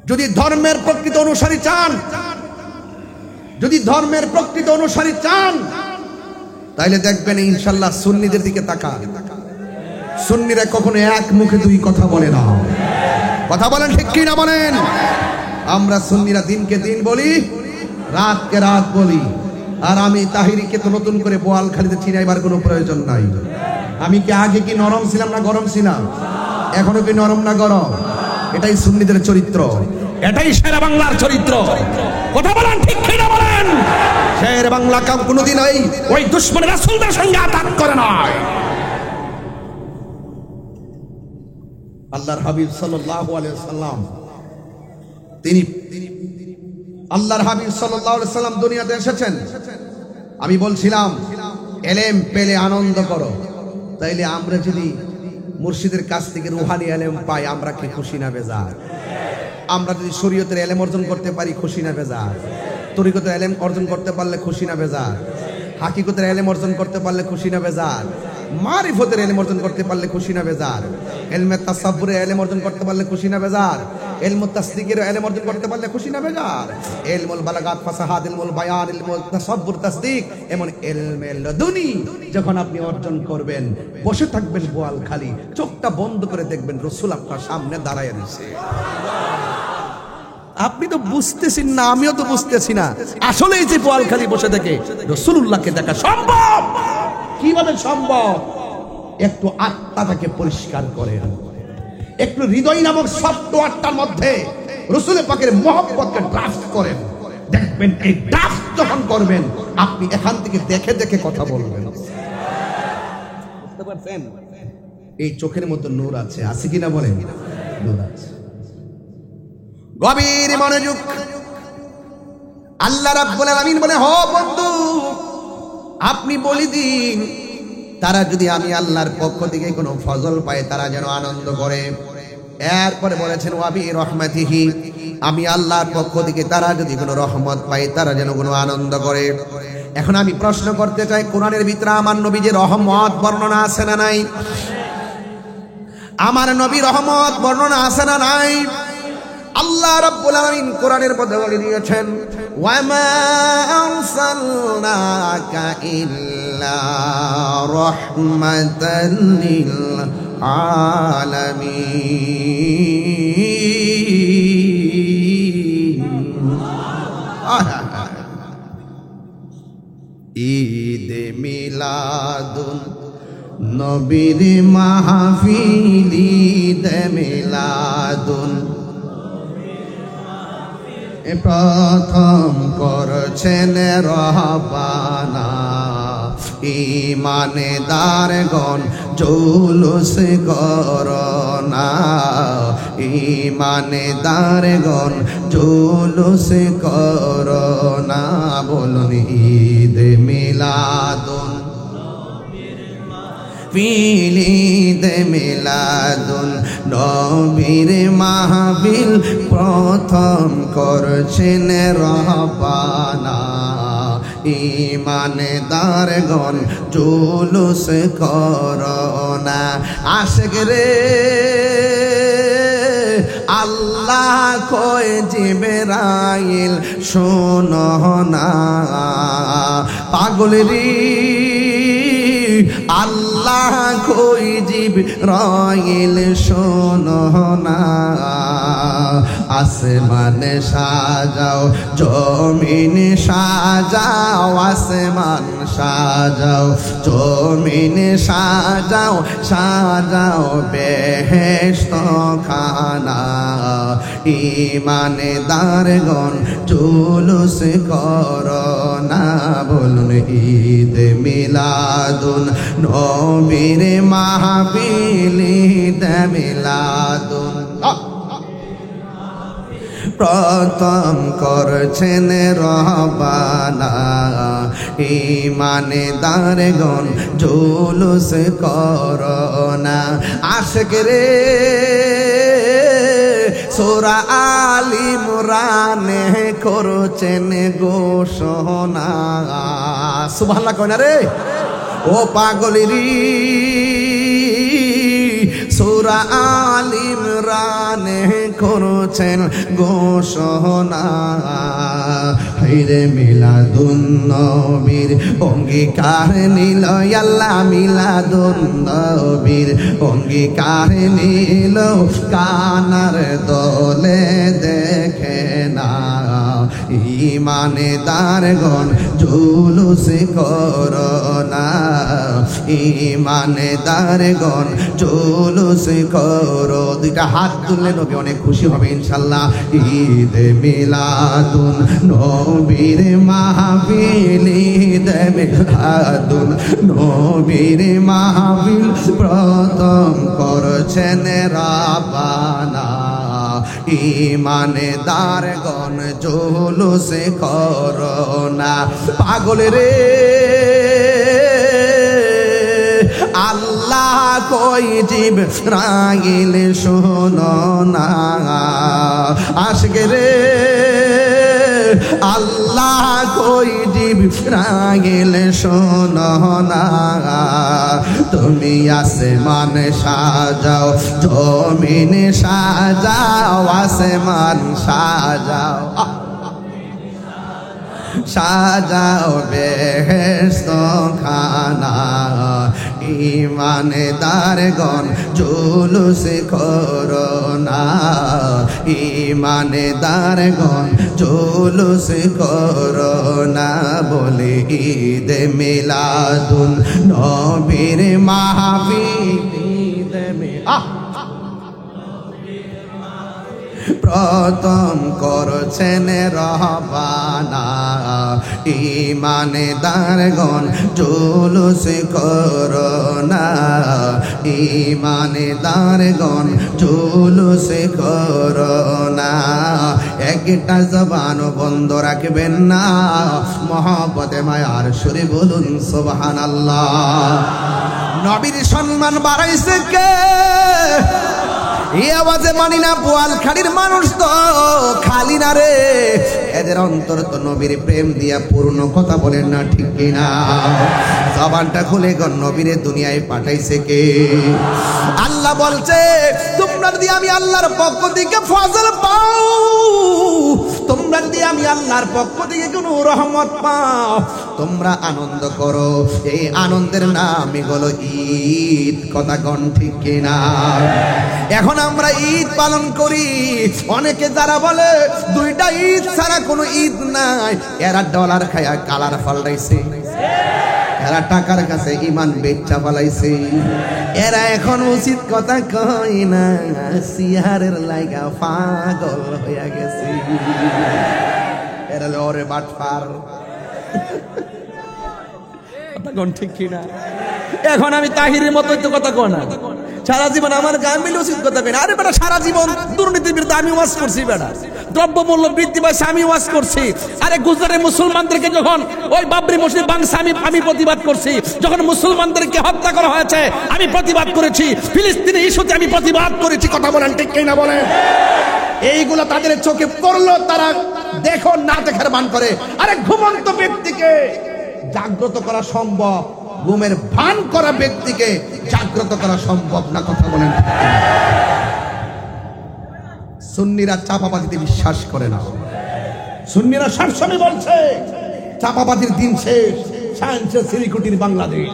যদি ধর্মের প্রকৃত অনুসারী চান, যদি ধর্মের প্রকৃত অনুসারী চান, তাইলে দেখবেন ইনশাআল্লাহ সুন্নিদের দিকে তাকান। সুন্নিরা কখনো এক মুখে দুই কথা বলে না। কথা বলেন ঠিক কি না বলেন? আমরা সুন্নিরা দিনকে দিন বলি, রাতকে রাত বলি। আর আমি তাহিরিকে তো নতুন করে বোয়ালখালীতে চিনাইবার কোনো প্রয়োজন নাই। আমি কি আগে কি নরম ছিলাম না গরম ছিলাম? এখনো কি নরম না গরম? এটাই সুন্নিদের চরিত্র, এটাই শেরে বাংলার চরিত্র। কথা বলেন ঠিক কি না বলেন? শেরে বাংলা কাম কোনোদিন ওই দুশমন রাসূলদের সঙ্গে আতাত করে নাই। আল্লাহর হাবিব সাল্লাল্লাহু আলাইহি ওয়াসাল্লাম তিনি আল্লাহর হাবিব সাল্লাল্লাহু আলাইহি ওয়াসাল্লাম দুনিয়াতে এসেছেন। আমি বলছিলাম এলেম পেলে আনন্দ করো। তাইলে আমরা যদি মুর্শিদের কাছ থেকে রুহানি এলেম পাই, আমরা কি খুশি না বেজার? আমরা যদি শরীয়তের এলেম অর্জন করতে পারি, খুশি না বেজার? তরিকতের এলেম অর্জন করতে পারলে খুশি না বেজার? হাকিকতের এলেম অর্জন করতে পারলে খুশি না বেজার? মারিফতের এলেম অর্জন করতে পারলে খুশি না বেজার? ইলমে তাসাব্বুরের এলেম অর্জন করতে পারলে খুশি না বেজার? ইলমুত তাসদিকের এলেম অর্জন করতে পারলে খুশি না বেজার? ইলমুল বালাগাত, ফাসাহাত, ইলমুল বায়ান, ইলমুল তাসাব্বুর, তাসদিক, এমন ইলমে লাদুনি যখন আপনি অর্জন করবেন, বসে থাকবেন বোয়ালখালী, চোখটা বন্ধ করে দেখবেন রাসূল আপনার সামনে দাঁড়ায় আছে। আপনি তো বুঝতেছেন না, আমিও তো বুঝতেছি না। আসলে এই যে বোয়ালখালী বসে থেকে রাসূলুল্লাহকে দেখা সম্ভব। কিভাবে সম্ভব? একটু আত্মাটাকে পরিষ্কার করেন, একটু হৃদয় নামক সফটওয়্যারটার মধ্যে রাসূল পাকের মহব্বতকে ড্রাফট করেন। দেখবেন এই ড্রাফট যখন করবেন, আপনি এখান থেকে দেখে দেখে কথা বলবেন। বুঝতে পারছেন? এই চোখের মধ্যে নূর আছে, আছে কিনা বলেন? নূর আছে। গভীর মনোযোগ। আল্লাহ রাব্বুল আলামিন বলে, হ বন্ধু, আপনি বলি দিন তারা যদি আমি আল্লাহর পক্ষ থেকে কোনো ফজল পায়, তারা যেন আনন্দ করে। এরপরে বলেছেন ওয়াবি রহমাতিহি, আমি আল্লাহর পক্ষ থেকে তারা যদি কোনো রহমত পায়, তারা যেন কোনো আনন্দ করে। এখন আমি প্রশ্ন করতে চাই, কোরআনের ভিতরে আমার নবী যে রহমত বর্ণনা আছে না নাই? আমার নবী রহমত বর্ণনা আছে না নাই? আল্লাহ রাব্বুল আলামিন কোরআনের মধ্যে বলে দিয়েছেন, ওয়ামা আরসালনাকা ইল্লা রাহমাতাল লিল আলামিন। ঈদ মিলাদুন নবীর মাহফিল, ঈদ মিলাদুন প্রথম করছেন রহবানা। ঈমানদারগণ জুলুস করোনা, ঈমানদারগণ জুলুস করোনা। বলুন ঈদ মিলাদুন ঈদ মিলাদুন নবীর মাহফিল, প্রথম করছেন রহবানা। ঈমানদারগণ জুলুস করোনা। আশিক রে আল্লাহ কয় জিবরাইল শোনো না, পাগল রে আল্লাহ কই জিবরাইল শোনো না। আসমান সাজাও, জমিন সাজাও, আসমান সাজাও, জমিন সাজাও, সাজাও বেহেশত খানা। ঈমানদারগণ জুলুস করোনা। বলুন ঈদ মিলাদুন নবীর মাহফিল, ঈদ মিলাদুন প্রথম করছেন রহবানা। ঈমানদারগণ জুলুস করোনা। আশিক রে সূরা আল ইমরানে করছেন ঘোষণা। সুবহানাল্লাহ কয় না রে? ও পাগলেরি সূরা আল ইমরানে করছেন ঘোষণা। ঈদে মিলাদুন নবীর অঙ্গীকার নিল আল্লাহ মিলাদুন নবীর অঙ্গীকার নিল কানার দলে দেখে না ঈমানদারগণ জুলুস করো না ঈমানদারগণ জুলুস করো দুইটা হাত তুললে নবী অনেক খুশি হবে ইনশাআল্লাহ ঈদে মিলাদুন নবীর মাহফিল ঈদে মিলাদুন নবীর মাহফিল প্রথম করছেন রাব্বানা ঈমানদারগণ জুলুস করো না পাগল রে আল্লাহ কই জিবরাইল শোনো না আশিক রে আল্লাহ কই জিবরাইল শোনো না তুমি আসমান সাজাও জমিন সাজাও আসমান সাজাও সাজাও বেহেশত খানা ঈমানদারগণ জুলুস করো না ঈমানদারগণ জুলুস করো না বলে ঈদে মিলাদুন নবীর মাহফিল ঈদে প্রথম করছেন রহবানা ঈমানদারগণ জুলুস করো না ঈমানদারগণ জুলুস করো না একটা জবান বন্ধ রাখবেন না মহব্বতে মায়ার সুরে বলুন সুবহানাল্লাহ নবীর সম্মান বাড়াইছে কে এই আওয়াজে মানি না বোয়ালখালীর মানুষ তো খালি না রে এদের অন্তর তো নবীর প্রেম দিয়া পূর্ণ কথা বলেন না ঠিক কিনা জবানটা খুলে গণ নবীরে দুনিয়ায় পাঠাইছে কে আল্লাহ বলছে তোমরা যদি আমি আল্লাহর পক্ষ থেকে ফজল পাও তোমরা যদি আমি আল্লাহর পক্ষ থেকে কোনো রহমত পাও তোমরা আনন্দ করো এই আনন্দের নামই হলো ঈদ কথা কোন ঠিক কিনা এখন আমরা ঈদ পালন করি অনেকে যারা বলে দুইটা ঈদ ছাড়া কোনো ঈদ নাই এরা ডলার খায়া কালার পাল্টাইছে এরা টাকার কাছে ঈমান বেচা পালাইছে এরা এখন উচিত কথা কই না সিহারের লাইগা পাগল হইয়া গেছে এরা লরে বাটপার কথা কোন ঠিক কিনা এখন আমি তাহিরের মতোই তো কথা কই না সারা জীবন আমার গায়ে মিলে উচিত কথা কই না আরে বেটা সারা জীবন দুর্নীতির বিরুদ্ধে আমি ওয়াজ করছি বেটা দ্রব্যমূল্য বৃদ্ধি পাইছে আমি ওয়াজ করছি আরে গুজরাটের মুসলমানদেরকে যখন ওই বাবরি মসজিদ ভাঙছে আমি প্রতিবাদ করছি যখন মুসলমানদেরকে হত্যা করা হয়েছে আমি প্রতিবাদ করেছি ফিলিস্তিনি ইস্যুতে আমি প্রতিবাদ করেছি কথা বলেন ঠিক কিনা বলেন এইগুলো তাদের চোখে পড়লো তারা দেখো না দেখার ভান করে আরে ঘুমন্ত ব্যক্তিকে জাগ্রত করা সম্ভব ঘুমের ভান করা ব্যক্তিকে জাগ্রত করা সম্ভব না কথা বলেন সুন্নিরা চাপাবাজিতে বিশ্বাস করে না সুন্নিরা সবসময় বলছে চাপাবাজির দিন শেষ সায়েন্সের সিরিকুটির বাংলাদেশ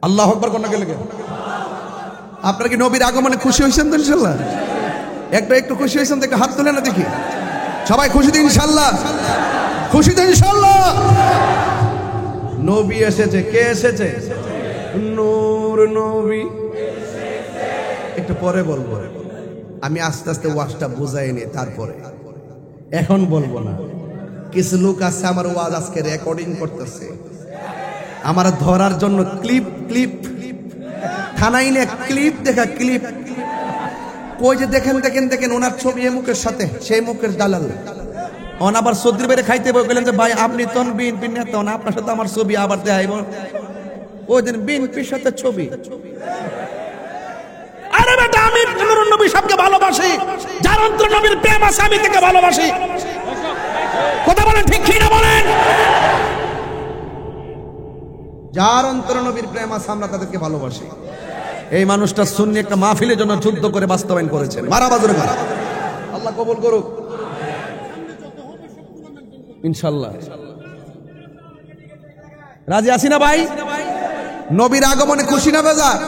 আল্লাহ আকবার কোন গেলে আপনারা কি নবীর আগমনে খুশি হয়েছেন তো ইনশাআল্লাহ একটু খুশি হয়েছেন দেখে হাত তুলে না দেখি সবাই খুশি তো ইনশাআল্লাহ খুশি তো ইনশাআল্লাহ নবী এসেছে কে এসেছে নূর নবী একটু পরে বলবো আমি আস্তে আস্তে ওয়াজটা বুঝাইনি তারপরে এখন বলবো না কিছু লোক আছে আমার ওয়াজ আজকে রেকর্ডিং করতেছে আমার ধরার জন্য ক্লিপ থানায় নিয়ে ক্লিপ দেখা ক্লিপ কই যে দেখেন ওনার ছবি এই মুখের সাথে সেই মুখের দালাল অন আবার সদ্রির বাইরে খাইতে বললেন যে ভাই আপনি তন বিএনপি নেতা না আপনার সাথে আমার ছবি আবার দেখাইব ওই দিন বিএনপির সাথে ছবি আরে বেটা আমি নূর নবী সবকে ভালোবাসি যার অন্তর নবীর প্রেম আছে আমি তাকে ভালোবাসি কথা বলেন ঠিক কি না বলেন যার অন্তরে নবীর প্রেম আছে আমরা তাদেরকে ভালোবাসি। এই মানুষটা সুন্নি একটা মাহফিলের জন্য যুদ্ধ করে বাস্তবায়ন করেছেন। মারাবাজুর মারা, আল্লাহ কবুল করুক ইনশাআল্লাহ। রাজি আছি না ভাই? নবীর আগমনে খুশি না বেজার?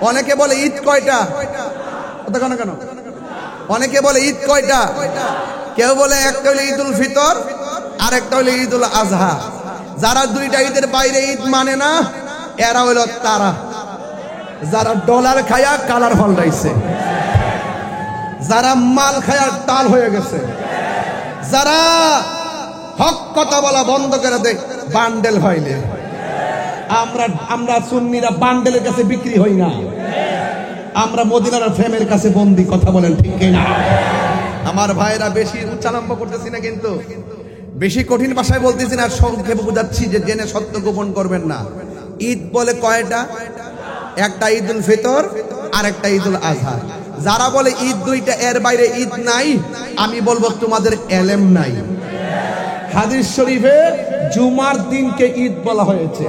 অনেকে বলে ঈদ কয়টা? কেন কেন অনেকে বলে ঈদ কয়টা? কেউ বলে একটা হলো ঈদুল ফিতর আর একটা হলো ঈদুল আজহা। যারা দুইটা ঈদের বাইরে ঈদ মানে না এরা হইল তারা যারা ডলার খায়া কালার ফলটাইছে, যারা মাল খায়া টাল হয়ে গেছে, যারা হক কথা বলা বন্ধ করে দেয় বান্ডেল হইলে। আমরা সুন্নিরা বান্ডেলের কাছে বিক্রি হই না, আমরা মদিনার ফ্রেমের কাছে বন্দি। কথা বলেন ঠিক কিনা? আমার ভাইরা বেশি উচ্চারম্ভ করতেছি না, কিন্তু বেশি কঠিন ভাষায় বলতেছি না, সংক্ষেপে বোঝাচ্ছি যে জেনে সত্য গোপন করবেন না। ঈদ বলে কয়টা? একটা ঈদুল ফিতর আর একটা ঈদুল আজহা। যারা বলে ঈদ দুইটা, এর বাইরে ঈদ নাই, আমি বলবো তোমাদের এলেম নাই। হাদিস শরীফে জুমার দিনকে ঈদ বলা হয়েছে।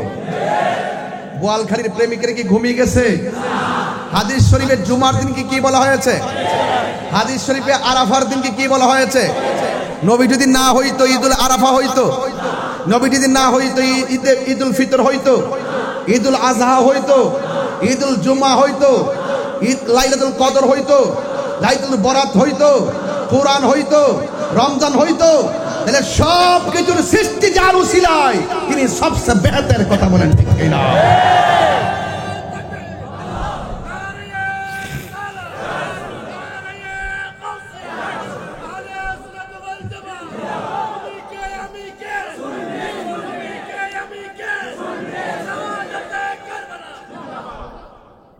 বোয়ালখালীর প্রেমিকের কি ঘুমিয়ে গেছে? হাদিস শরীফে জুমার দিনকে কি বলা হয়েছে? হাদিস শরীফে আরাফার দিনকে কি বলা হয়েছে? নবী যদি না হইতো ঈদুল আরাফা হইতো, নবী যদি না হইতো ঈদুল ফিতর হইতো, ঈদুল আজহা হইতো, ঈদুল জুমা হইতো, ঈদ লাইলাতুল কদর হইতো, লাইলাতুল বরাত হইতো, কুরআন হইতো, রমজান হইতো, তাহলে সব কিছুর সৃষ্টি যার উসিলায় তিনি সবচেয়ে বেহতর। কথা বলেন ঠিক কিনা?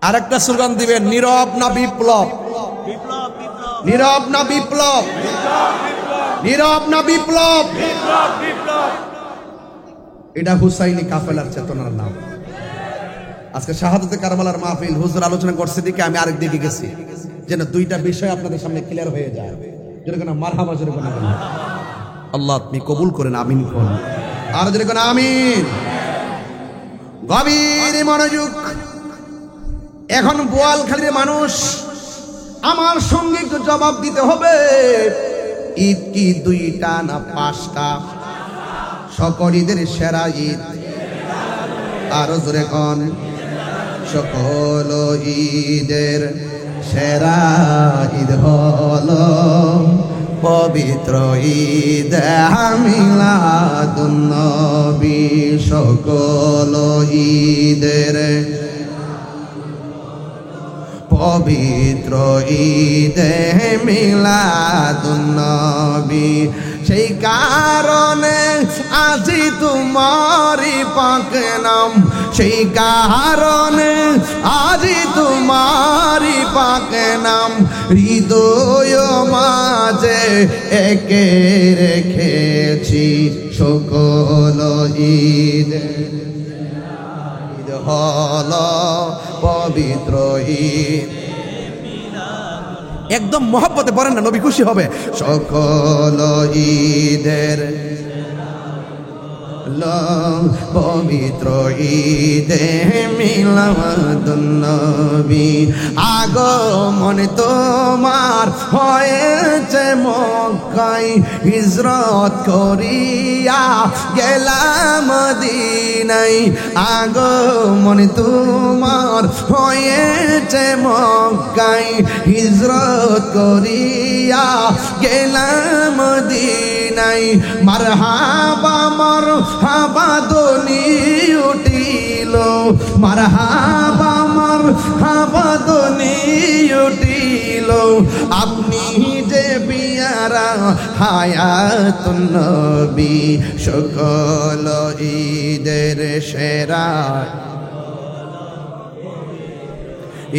আরেকটা স্লোগান দিবেন, নীরব না বিপ্লব, নীরব না বিপ্লব, নীরব না বিপ্লব। এটা হুসাইনি কাফেলার চেতনার নাম। আজকে শাহাদাতে কারবালার মাহফিল, হুজুর আলোচনা করছে দিকে আমি আরেক দিকে গেছি, যেন দুইটা বিষয় আপনাদের সামনে ক্লিয়ার হয়ে যায়। যেরকম মারহাবা, যেরকম আল্লাহ আপনি কবুল করেন, আমিন করেন। আর যেরকম আমিন। গভীর মনোযোগ। এখন বোয়ালখালীর মানুষ, আমার সঙ্গে একটু জবাব দিতে হবে, ঈদ কি দুইটা না পাঁচটা? সকল ঈদের সেরা ঈদ আরো জোরে কোন? সকল ঈদের সেরা ঈদ হলো পবিত্র ঈদ মিলাদুন নবী। সকল ঈদের পবিত্র ঈদে মিলাদুন নবী। সেই কারণে আজি তোমারি পাক নাম, সেই কারণে আজি তোমারি পাক নাম হৃদয় মাঝে একে রেখেছি। সকল ঈদ হল পবিত্র ঈদ। একদম মহব্বতে পড়েন না, নবী খুশি হবে। সকল ঈদের পবিত্র ঈদে মিলাদুন নবী। আগমন তোমার হয়েছে মক্কায়, হিজরত করিয়া গেলাম মদিনায়। আগমন তোমার হয়েছে মক্কায়, হিজরত করিয়া গেলাম মদিনায়। মারহাবা মারহাবা ধ্বনি উঠিল, মারহাবা মারহাবা ধ্বনি উঠিল। আপনি যে পিয়ারা হায়াতুন নবী। সকল ঈদের সেরা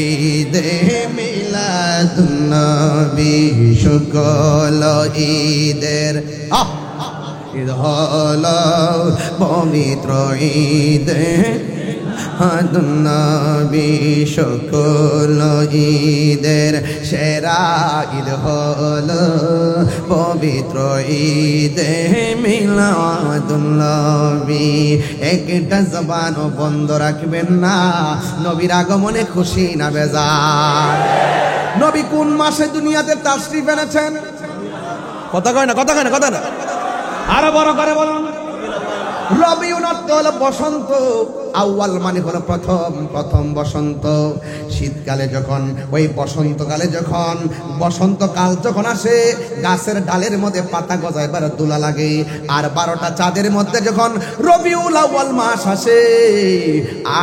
ঈদে মিলাদুন নবী। সকল ঈদের ঈদ হলো পবিত্র ঈদ নবী সকল ঈদের সেরা ঈদ হলো পবিত্র ঈদে মিলাদুন নবী। একটা জবান বন্ধ রাখবেন না, নবীর আগমনে খুশি না বেজার। নবী কোন মাসে দুনিয়াতে তাশরিফ এনেছেন? কথা কয় না, কথা কয় না, কথা না, আরো বড় করে বলুন। রবিউল অর্থ হলো বসন্ত, আউয়াল মানে হলো প্রথম বসন্ত। শীতকালে যখন ওই বসন্তকালে যখন বসন্তকাল যখন আসে, গাছের ডালের মধ্যে পাতা গজাইবার দোলা লাগে। আর 12টা চাঁদের মধ্যে যখন রবিউল আউয়াল মাস আসে,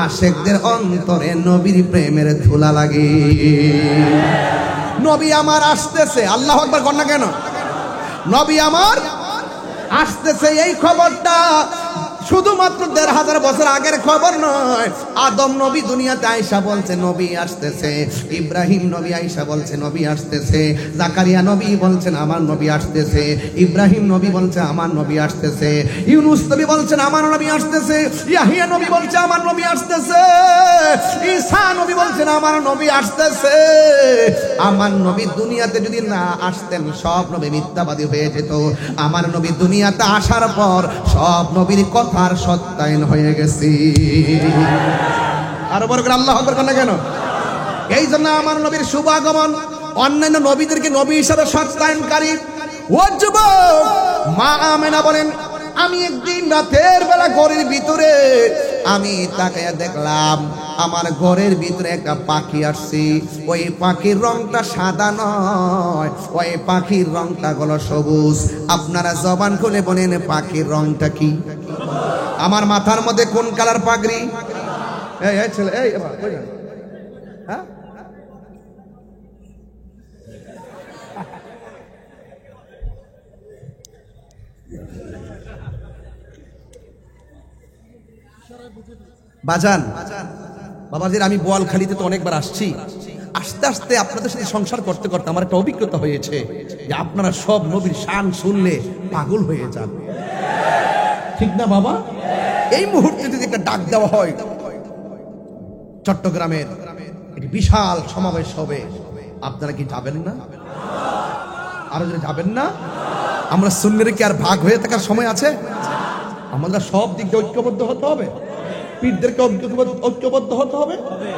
আশিকদের অন্তরে নবীর প্রেমের ধুলা লাগে। নবী আমার আসতেছে, আল্লাহু আকবার কর না কেন? নবী আমার আসতেছে, এই খবরটা শুধুমাত্র 1500 বছর আগের খবর নয়। আদম নবী দুনিয়াতে আয়েশা বলছে নবী আসতেছে, ইব্রাহিম নবী আয়েশা বলছে নবী আসতেছে, জাকারিয়া নবী বলছেন আমার নবী আসতেছে, ইব্রাহিম নবী বলছে আমার নবী আসতেছে, ইউনুস নবী বলছেন আমার নবী আসতেছে, ইয়াহিয়া নবী বলছে আমার নবী আসতেছে, ঈসা নবী বলছেন আমার নবী আসতেছে। আমার নবী দুনিয়াতে যদি না আসতেন সব নবী মিথ্যাবাদী হয়ে যেত। আমার নবী দুনিয়াতে আসার পর সব নবীর কথার সত্যায়ন হয়ে গেছে। আরো বড় করে আল্লাহু আকবার কেন কেন? এই জন্য আমার নবীর শুভ আগমন অন্যান্য নবীদেরকে নবী হিসাবে সত্যায়নকারী। ও যুবক, মা আমেনা বলেন আমি একদিন রাতের বেলা ঘরের ভিতরে আমি তাকায়া দেখলাম আমার ঘরের ভিতরে একটা পাখি আসছে। ওই পাখির রংটা সাদা নয়, ওই পাখির রংটা হলো সবুজ। আপনারা জবান খুলে বলেন পাখির রংটা কি? আমার মাথার মধ্যে কোন কালার পাগড়ি? এই ছেলে, এই হ্যাঁ, বাজান বাবাজির, আমি বোয়ালখালীতে তো অনেকবার আসছি। আস্তে আস্তে আপনাদের সাথে সংসার করতে করতে আমার একটা অভিজ্ঞতা হয়েছে যে আপনারা সব নবীর শান শুনলে পাগল হয়ে যান, ঠিক না বাবা? এই মুহূর্তে যদি একটা ডাক দেওয়া হয় চট্টগ্রামের একটি বিশাল সমাবেশ হবে, আপনারা কি যাবেন না? আরো যদি যাবেন না? আমরা সুন্নিরা কি আর ভাগ হয়ে থাকার সময় আছে? আমরা সব দিক দিয়ে ঐক্যবদ্ধ হতে হবে, পীরদেরকে ঐক্যবদ্ধ হতে হবে,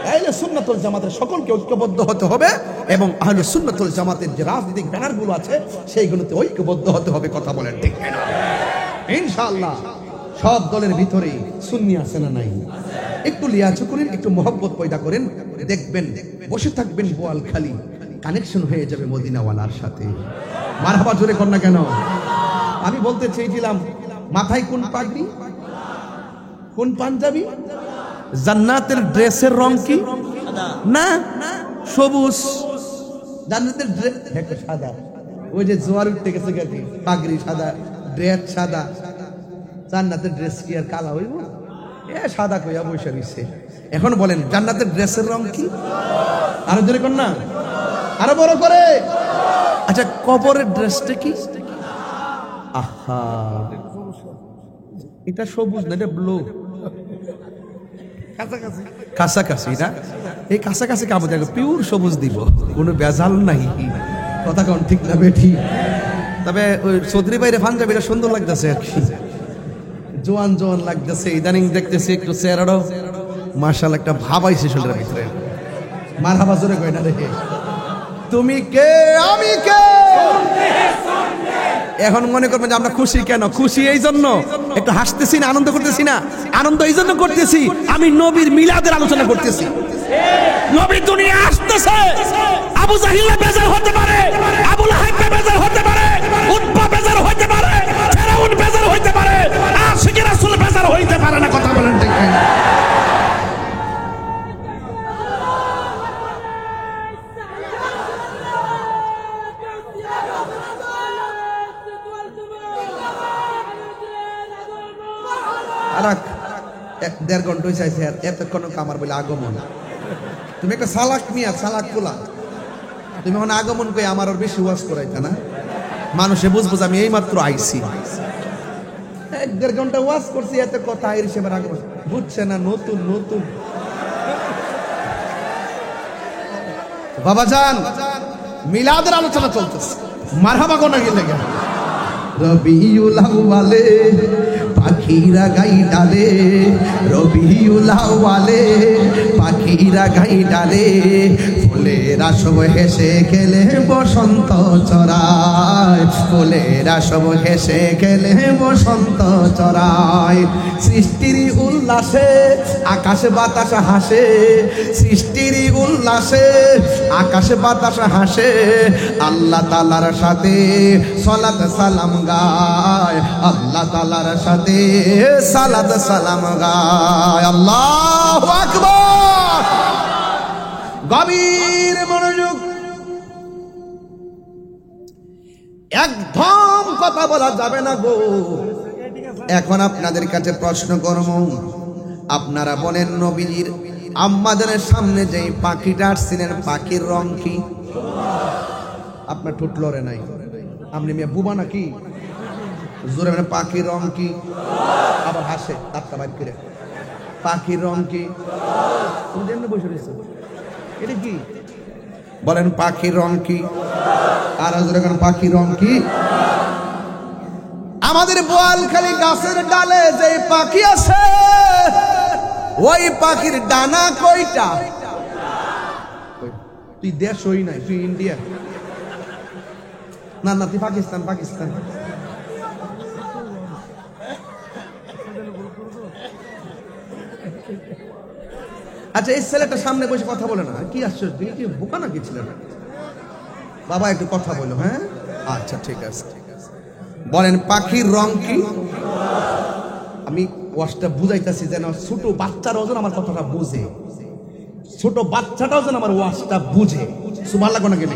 আহলে সুন্নাতুল জামাতের সকলকে ঐক্যবদ্ধ হতে হবে, এবং আহলে সুন্নাতুল জামাতের যে রাজনৈতিক ব্যানারগুলো আছে সেইগুলোতে ঐক্যবদ্ধ হতে হবে। কথা বলেন ঠিক না? ইনশাআল্লাহ সব দলের ভিতরে সুন্নি আছে না নাই? একটু লিয়াজু করেন, একটু মহব্বত পয়দা করেন, দেখবেন বসে থাকবেন বোয়ালখালী কানেকশন হয়ে যাবে মদিনাওয়ালার সাথে। মারহাবা জোরে কর না কেন? আমি বলতে চেয়েছিলাম মাথায় কোন পাগড়ি, কোন পাঞ্জাবি? জান্নাতের ড্রেসের রং কি? না, সবুজ। জান্নাতের ড্রেস সাদা। ওই যে জোয়ার উঠতে গেছে গাড়ি, পাগড়ি সাদা, ড্রেস সাদা। জান্নাতের ড্রেস কি আর কালা হইব? এ সাদা কইয়া বসে রইছে। এখন বলেন জান্নাতের ড্রেসের রং কি? আরো জোরে কর না, আরো বড় করে। আচ্ছা, কবরের ড্রেসটা কি? আহা, এটা সবুজ না, এটা ব্লু। কাছাকাছি না? এই কাছাকাছি কামড় দেখো, পিওর সবুজ দিব, কোনো বেজাল নাই। কথা কোন ঠিক না বেঠি? তবে ওই চৌধুরী বাইরে পাঞ্জাবিটা সুন্দর লাগতেছে আর কি, জোয়ান জোয়ান লাগতেছে। ইদানিং দেখতেছি একটু চেহারাটাও মাশাআল্লাহ একটা ভাব আইছে শরীরের ভিতরে। মারহাবা জোরে কই না দেখে। তুমি কে আমি কে? এখন মনে করবেন যে আমরা খুশি কেন? খুশি এই জন্য একটু হাসতেছি না, আনন্দ করতেছি না? আনন্দ এই জন্য করতেছি আমি নবীর মিলাদের আলোচনা করতেছি। নবী দুনিয়া আসতেছে। আবু জাহিল বেজার হতে পারে, আবু লাহাব বেজার হতে পারে, উতবা বেজার হতে পারে, ফেরাউন বেজার হতে পারে, আশিকি রাসূল বেজার হইতে পারে না। কথা বলেন ঠিক না? এক দেড় ঘন্টা চাইছে আর এতক্ষণ কামার বলে আগমন। তুমি একটা সালাক মিয়া, সালাক খোলা, তুমি এখন আগমন কই আমার আর বেশি ওয়াজ করাইতে না, মানুষে বুঝবো আমি এই মাত্র আইছি। এক দেড় ঘন্টা ওয়াজ করছি, এত কথা এর হিসেবে আগমন বুঝছে না। নতুন নতুন বাবাজান মিলাদের আলোচনা চলতেছে, মারহাবা কোন গেলে গেল রবিউল আউয়ালে পাখিরা গাই ডালে, রবিউল আউয়ালে পাখিরা গাই ডালে, ফুলেরা সব হেসে খেলে বসন্ত চড়ায়, ফুলেরা সব হেসে খেলে বসন্ত চড়ায়। সৃষ্টির উল্লাসে আকাশ বাতাস হাসে, সৃষ্টির উল্লাসে আকাশ বাতাস হাসে, আল্লাহ তাআলার সাথে সালাত সালাম গায়, আল্লাহ তাআলার সাথে সালাত সালাম গায়। আল্লাহু আকবার। গভীর মনোযোগ, একদম কথা বলা যাবে না গো। এখন আপনাদের কাছে প্রশ্ন করব, আপনারা বলেন নবীজির আম্মাদের সামনে যে পাখিটা আসছিলেন, পাখির রং কি? আপনার ঠোঁট লড়ে নাই, আপনি মেয়ে বুবা নাকি? জোরে মানে পাখির রং কি? আবার হাসে আত্মা বাইর করে। পাখির রং কি? তুমি যেমনি বসে রয়েছে, এটা কি বলেন? পাখির রং কি? আর জোরে কেন পাখির রং কি? আমাদের বোয়ালখালী গাছের ডালে যে পাখি আছে, ওই পাখির ডানা কয়টা? তুই দেশ হই নাই, তুই ইন্ডিয়া না, না তুই পাকিস্তান। পাকিস্তান আচ্ছা, এই ছেলেটা সামনে বসে কথা বলে না, কি আশ্চর্য, তুমি কি বোকা নাকি ছেলেটা? বাবা একটু কথা বলো। হ্যাঁ আচ্ছা ঠিক আছে। বলেন পাখির রং কি? আমি ওয়াজটা বুঝাইতেছি যেন ছোট বাচ্চারাও যেন আমার কথাটা বুঝে, ছোট বাচ্চাটাও যেন আমার ওয়াজটা বুঝে। সুবহানাল্লাহ কোন গেলে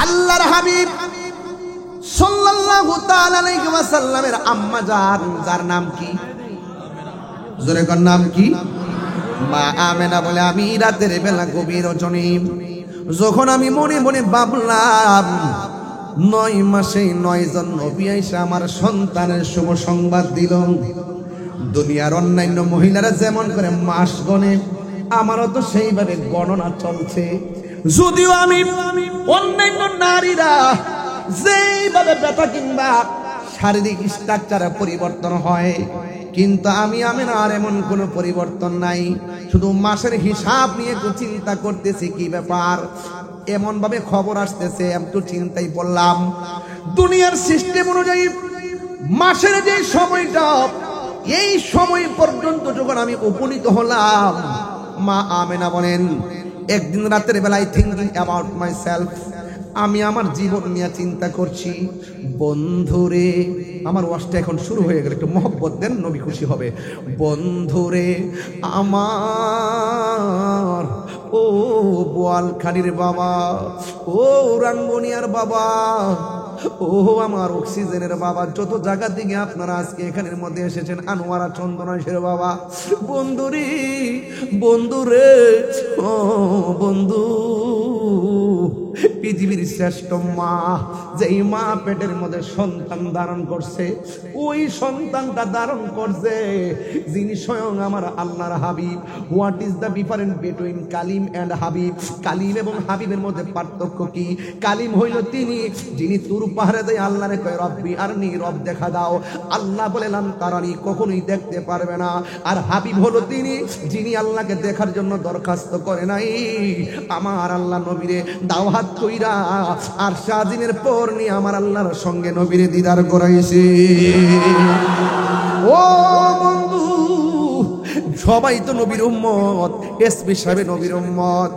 আল্লাহর হাবিব সাল্লাল্লাহু তাআলা আলাইহি ওয়াসাল্লামের আম্মা জান, যার নাম কি? জোরে কোন নাম কি? মা আমেনা বলে, আমি রাতের বেলা গভীর রজনী যখন আমি মনে মনে ভাবলাম 9 মাসে 9 জন নবী আইসা আমার সন্তানের শুভ সংবাদ দিল। দুনিয়ার অন্যান্য মহিলারা যেমন করে মাস গণে, আমারও তো সেইভাবে গণনা চলছে। যদিও আমি অন্যান্য নারীরা যেইভাবে ব্যথা কিংবা শারীরিক স্ট্রাকচারে পরিবর্তন হয়, কিন্তু আমি আর এমন কোনো পরিবর্তন নাই। শুধু মাসের হিসাব নিয়ে একটু চিন্তা করতেছি, কি ব্যাপার এমন ভাবে খবর আসতেছে, একটু চিন্তাই বললাম। দুনিয়ার সিস্টেম অনুযায়ী মাসের যে সময়টা, এই সময় পর্যন্ত যখন আমি উপনীত হলাম, মা আমেনা বলেন, একদিন রাতের বেলায় থিঙ্কিং অ্যাবাউট মাই সেলফ, আমি আমার জীবন নিয়ে চিন্তা করছি। বন্ধুরে, আমার ওয়াজটা এখন শুরু হয়ে গেল, একটু মহব্বত দেন, নবী খুশি হবে। বন্ধুরে আমার, ও বোয়ালখালীর বাবা, ও রাঙ্গুনিয়ার বাবা, ও আমার অক্সিজেনের বাবা, যত জায়গা থেকে আপনারা আজকে এখানের মধ্যে এসেছেন, আনোয়ারা চন্দনেশের বাবা, বন্ধুরে বন্ধুরে, ও বন্ধু, পৃথিবীর শ্রেষ্ঠ মা, যেই মা পেটের মধ্যে সন্তান ধারণ করছে, ওই সন্তানটা ধারণ করছে যিনি স্বয়ং আমার আল্লাহর হাবিব। What is the difference between Kalim and Habib? কালিম এবং হাবিবের মধ্যে পার্থক্য কি? কালিম হইল তিনি যিনি তুর পাহাড়ে দেয় আল্লাহরে কয় রব্বি আরনি, রব দেখা দাও। আল্লাহ বলেন তারানি, কখনোই দেখতে পারবে না। আর হাবিব হলো তিনি যিনি আল্লাহকে দেখার জন্য দরখাস্ত করে নাই, আমার আল্লাহ নবীরে দাওয়াত কইরা আর শাহজিনের পর নিয়ে আমার আল্লাহর সঙ্গে নবীরে দিদার করাইছে। ও বন্ধু, সবাই তো নবীর উম্মত, এসপি সাহেব নবীর উম্মত,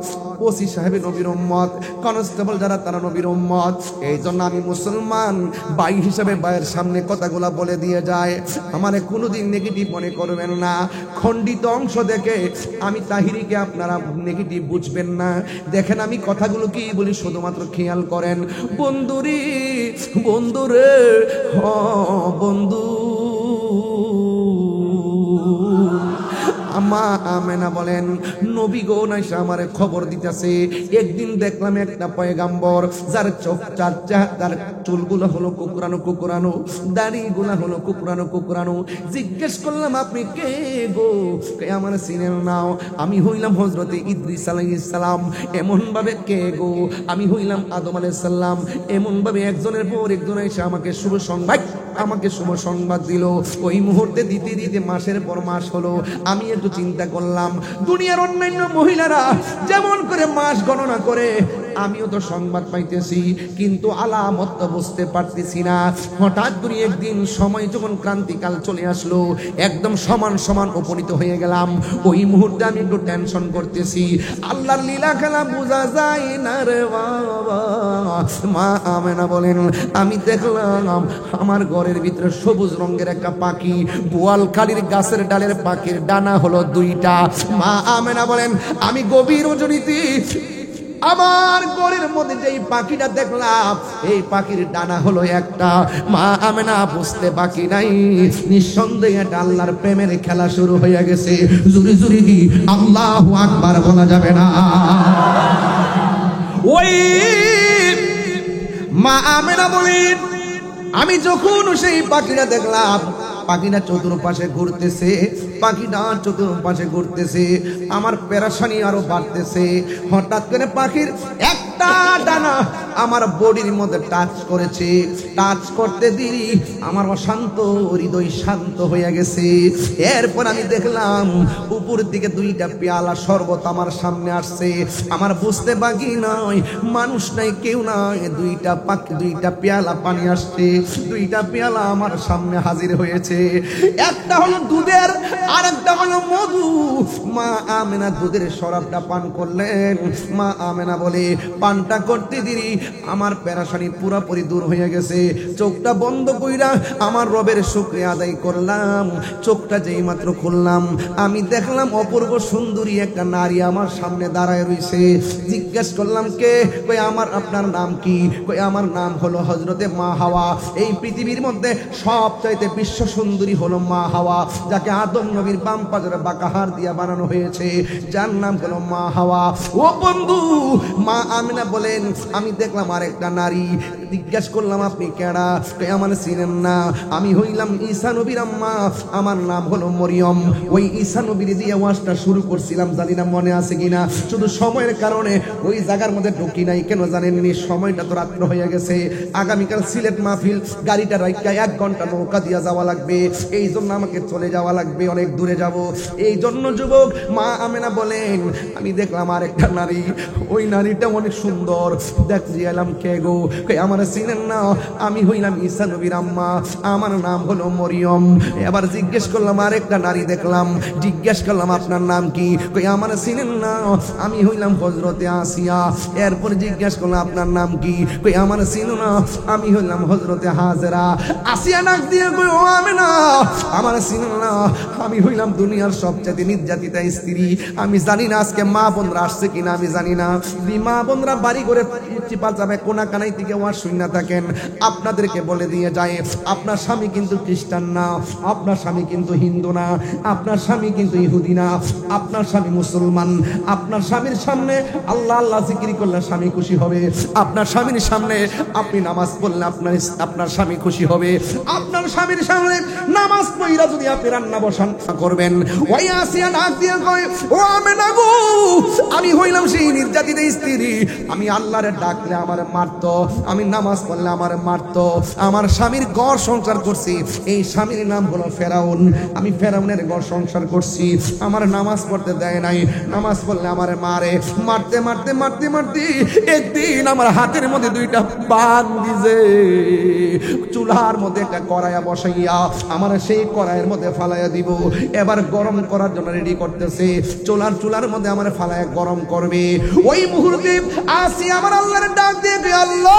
ওসি সাহেব নবীর উম্মত, কনস্টেবল যারা তারা নবীর উম্মত। এই জন্য আমি মুসলমান ভাই হিসাবে ভাইয়ের সামনে কথাগুলা বলে দিয়ে যায়, আমারে কোনোদিন নেগেটিভ মনে করবেন না। খণ্ডিত অংশ দেখে আমি তাহিরিকে আপনারা নেগেটিভ বুঝবেন না। দেখেন আমি কথাগুলো কি বলি, শুধুমাত্র খেয়াল করেন। বন্ধুরি বন্ধুরে, বন্ধু মা আমেনা বলেন নবী গো নাইসা আমারে খবর দিতেছে একদিন দেখলাম একটা পয়গাম্বর যার চোখ তার চুলগুলো হলো কুকুরানো কুকুরানো, দাড়িগুলো হলো কুকুরানো কুকুরানো। জিজ্ঞেস করলাম আপনি কে গো? আমার চিনেন নাও? আমি হইলাম হযরতে ইদ্রিস আলাইহিস সালাম। এমন ভাবে কে গো? আমি হইলাম আদম আলাইহিস সালাম। এমন ভাবে একজনের পর একজন এসে আমাকে শুভ সংবাদ দিল। ওই মুহূর্তে দিতে দিতে মাসের পর মাস হলো। আমি একটু চিন্তা করলাম দুনিয়ার অন্যান্য মহিলারা যেমন করে মাস গণনা করে আমিও তো সংবাদ পাইতেছি, কিন্তু আলামত তো বুঝতে পারতেছি না। হঠাৎ করে একদিন সময় যখন ক্রান্তিকাল চলে আসলো, একদম সমান সমান উপনীত হয়ে গেলাম। ওই মুহূর্তে আমি একটু টেনশন করতেছি, আল্লাহর লীলা খেলা বোঝা যায় না রে বাবা। মা আমেনা বলেন আমি দেখলাম আমার ঘরের ভিতরে সবুজ রঙের একটা পাখি, বোয়ালখালীর গাছের ডালের পাখির ডানা হলো 2টা। মা আমেনা বলেন আমি গভীর রজনীতে আমার ঘরের মধ্যে যেই পাখিটা দেখলাম এই পাখির ডানা হলো একটা। মা আমেনা বুঝতে বাকি নাই, নিঃসন্দেহে এটা আল্লাহর প্রেমের খেলা শুরু হয়ে গেছে। জুরি জুরি আল্লাহু আকবার বলা যাবে না। ওই মা আমেনা বলেন আমি যখন সেই পাখিটা দেখলাম, পাখিটা চতুর্পাশে ঘুরতেছে, আমার পেরেশানি আরো বাড়তেছে। হঠাৎ করে পাখির একটা ডানা আমার বডির মধ্যে টাচ করতে দিই আমার অশান্ত হৃদয় শান্ত হয়ে গেছে। এরপর আমি দেখলাম উপর দিকে 2টা পেয়ালা শরবত আমার সামনে আসছে। আমার বুঝতে বাকি নয় মানুষ নাই কেউ নাই, 2টা পেয়ালা পানি আসছে, 2টা পেয়ালা আমার সামনে হাজির হয়েছে। একটা হলো দুধের আর একটা হলো মধু। মা আমেনা দুধের শরাবটা পান করলেন। মা আমেনা বলে পানটা করতে দিই আমার পেরেশানি পুরোপুরি দূর হয়ে গেছে। চোখটা বন্ধ কইরা আমার রবের শুকরিয়া আদায় করলাম। চোখটা যেই মাত্র খুললাম আমি দেখলাম অপূর্ব সুন্দরী একটা নারী আমার সামনে দাঁড়ায় রইছে। জিজ্ঞেস করলাম কে? কই আপনার নাম কি? কই আমার নাম হলো হযরতে মা হাওয়া। এই পৃথিবীর মধ্যে সবচাইতে বিশ্ব সুন্দরী হলো মা হাওয়া, যাকে আদম নবীর বাম পাজরে বাঁকা হাড় দিয়া বানানো হয়েছে, যার নাম হলো মা হাওয়া। ও বন্ধু, মা আমিনা বলেন আমি দেখলাম আরেকটা নারী। জিজ্ঞেস করলাম আপনি কেডা? আমার চিনেন না? আমি হইলাম ঈসা নবীর আম্মা, আমার নাম হলো মরিয়ম। ওই ঈসা নবীর দিয়ে ওয়াজটা শুরু করছিলাম, জানি না মনে আছে কিনা। শুধু সময়ের কারণে ওই জায়গার মধ্যে ঢুকি নাই। কেন জানেননি? সময়টা তো রাত্র হয়ে গেছে। আগামীকাল সিলেট মাহফিল, গাড়িটা রাইখা 1 ঘন্টা নৌকা দিয়া যাওয়া লাগবে। এই জন্য আমাকে চলে যাওয়া লাগবে, অনেক দূরে যাব। এই জন্য যুবক মা আমেনা বলেন আমি দেখলাম আরেকটা নারী। ওই নারীটা অনেক সুন্দর। দেখতে এলাম কে গো? আমার চিনেন না? আমি হইলাম ঈসা নবীর আম্মা, আমার নাম হলো মরিয়ম। এবার জিজ্ঞেস করলাম আরেকটা নারী দেখলাম। জিজ্ঞেস করলাম আপনার নাম কি? আমার চিনেন না? আমি হইলাম হযরতে আসিয়া। এরপর জিজ্ঞেস করলাম আপনার নাম কি? আমার চিনো না? আমি হইলাম হযরতে হাজেরা। আসিয়া নাক দিয়ে কই ও আমেনা, আমার চিনেন না? আমি হইলাম দুনিয়ার সবচেয়ে নির্যাতিতা স্ত্রী। আমি জানি না আজকে মা বোনরা আসছে কিনা, আমি জানি না। মা বোনরা বাড়ি করে চিপা যাবে কোনা কানাই থেকে ওয়াজ শুননা থাকেন, আপনাদেরকে বলে দিয়ে যায় আপনার স্বামী কিন্তু খ্রিস্টান না, আপনার স্বামী কিন্তু হিন্দু না, আপনার স্বামী কিন্তু ইহুদি না, আপনার স্বামী মুসলমান। আপনার স্বামীর সামনে আল্লাহ আল্লাহ জিকির করলে স্বামী খুশি হবে। আপনার স্বামীর সামনে আপনি নামাজ পড়লে আপনার স্বামী খুশি হবে। আপনার স্বামীর সামনে নামাজ পড়া যদি আপনি রান্না বসান করবেন। ওই আসিয়া ডাক দিয়ে কয় ও আমেনা গো, আমি হইলাম সেই নির্যাতিত স্ত্রী। আমি আল্লাহরে ডাকলে আমার মারতো, আমি নামাজ পড়লে আমার মারতো। আমার স্বামীর ঘর সংসার করছি, এই স্বামীর নাম হলো ফেরাউন। আমি ফেরাউনের ঘর সংসার করছি, আমার নামাজ পড়তে দেয় নাই। নামাজ পড়লে আমার মারে। মারতে মারতে মারতে মারতে একদিন আমার হাতের মধ্যে 2টা বান দিছে। চুলার মধ্যে একটা কড়াইয়া বসাইয়া আমার সেই কড়াইয়ের মধ্যে ফালাইয়া দিব। এবার গরম করার জন্য রেডি করতেছে। চুলার মধ্যে আমার ফালাইয়া গরম করবে। ওই মুহূর্তে আসি আমার আল্লাহর ডাক দিয়ে আল্লাহ।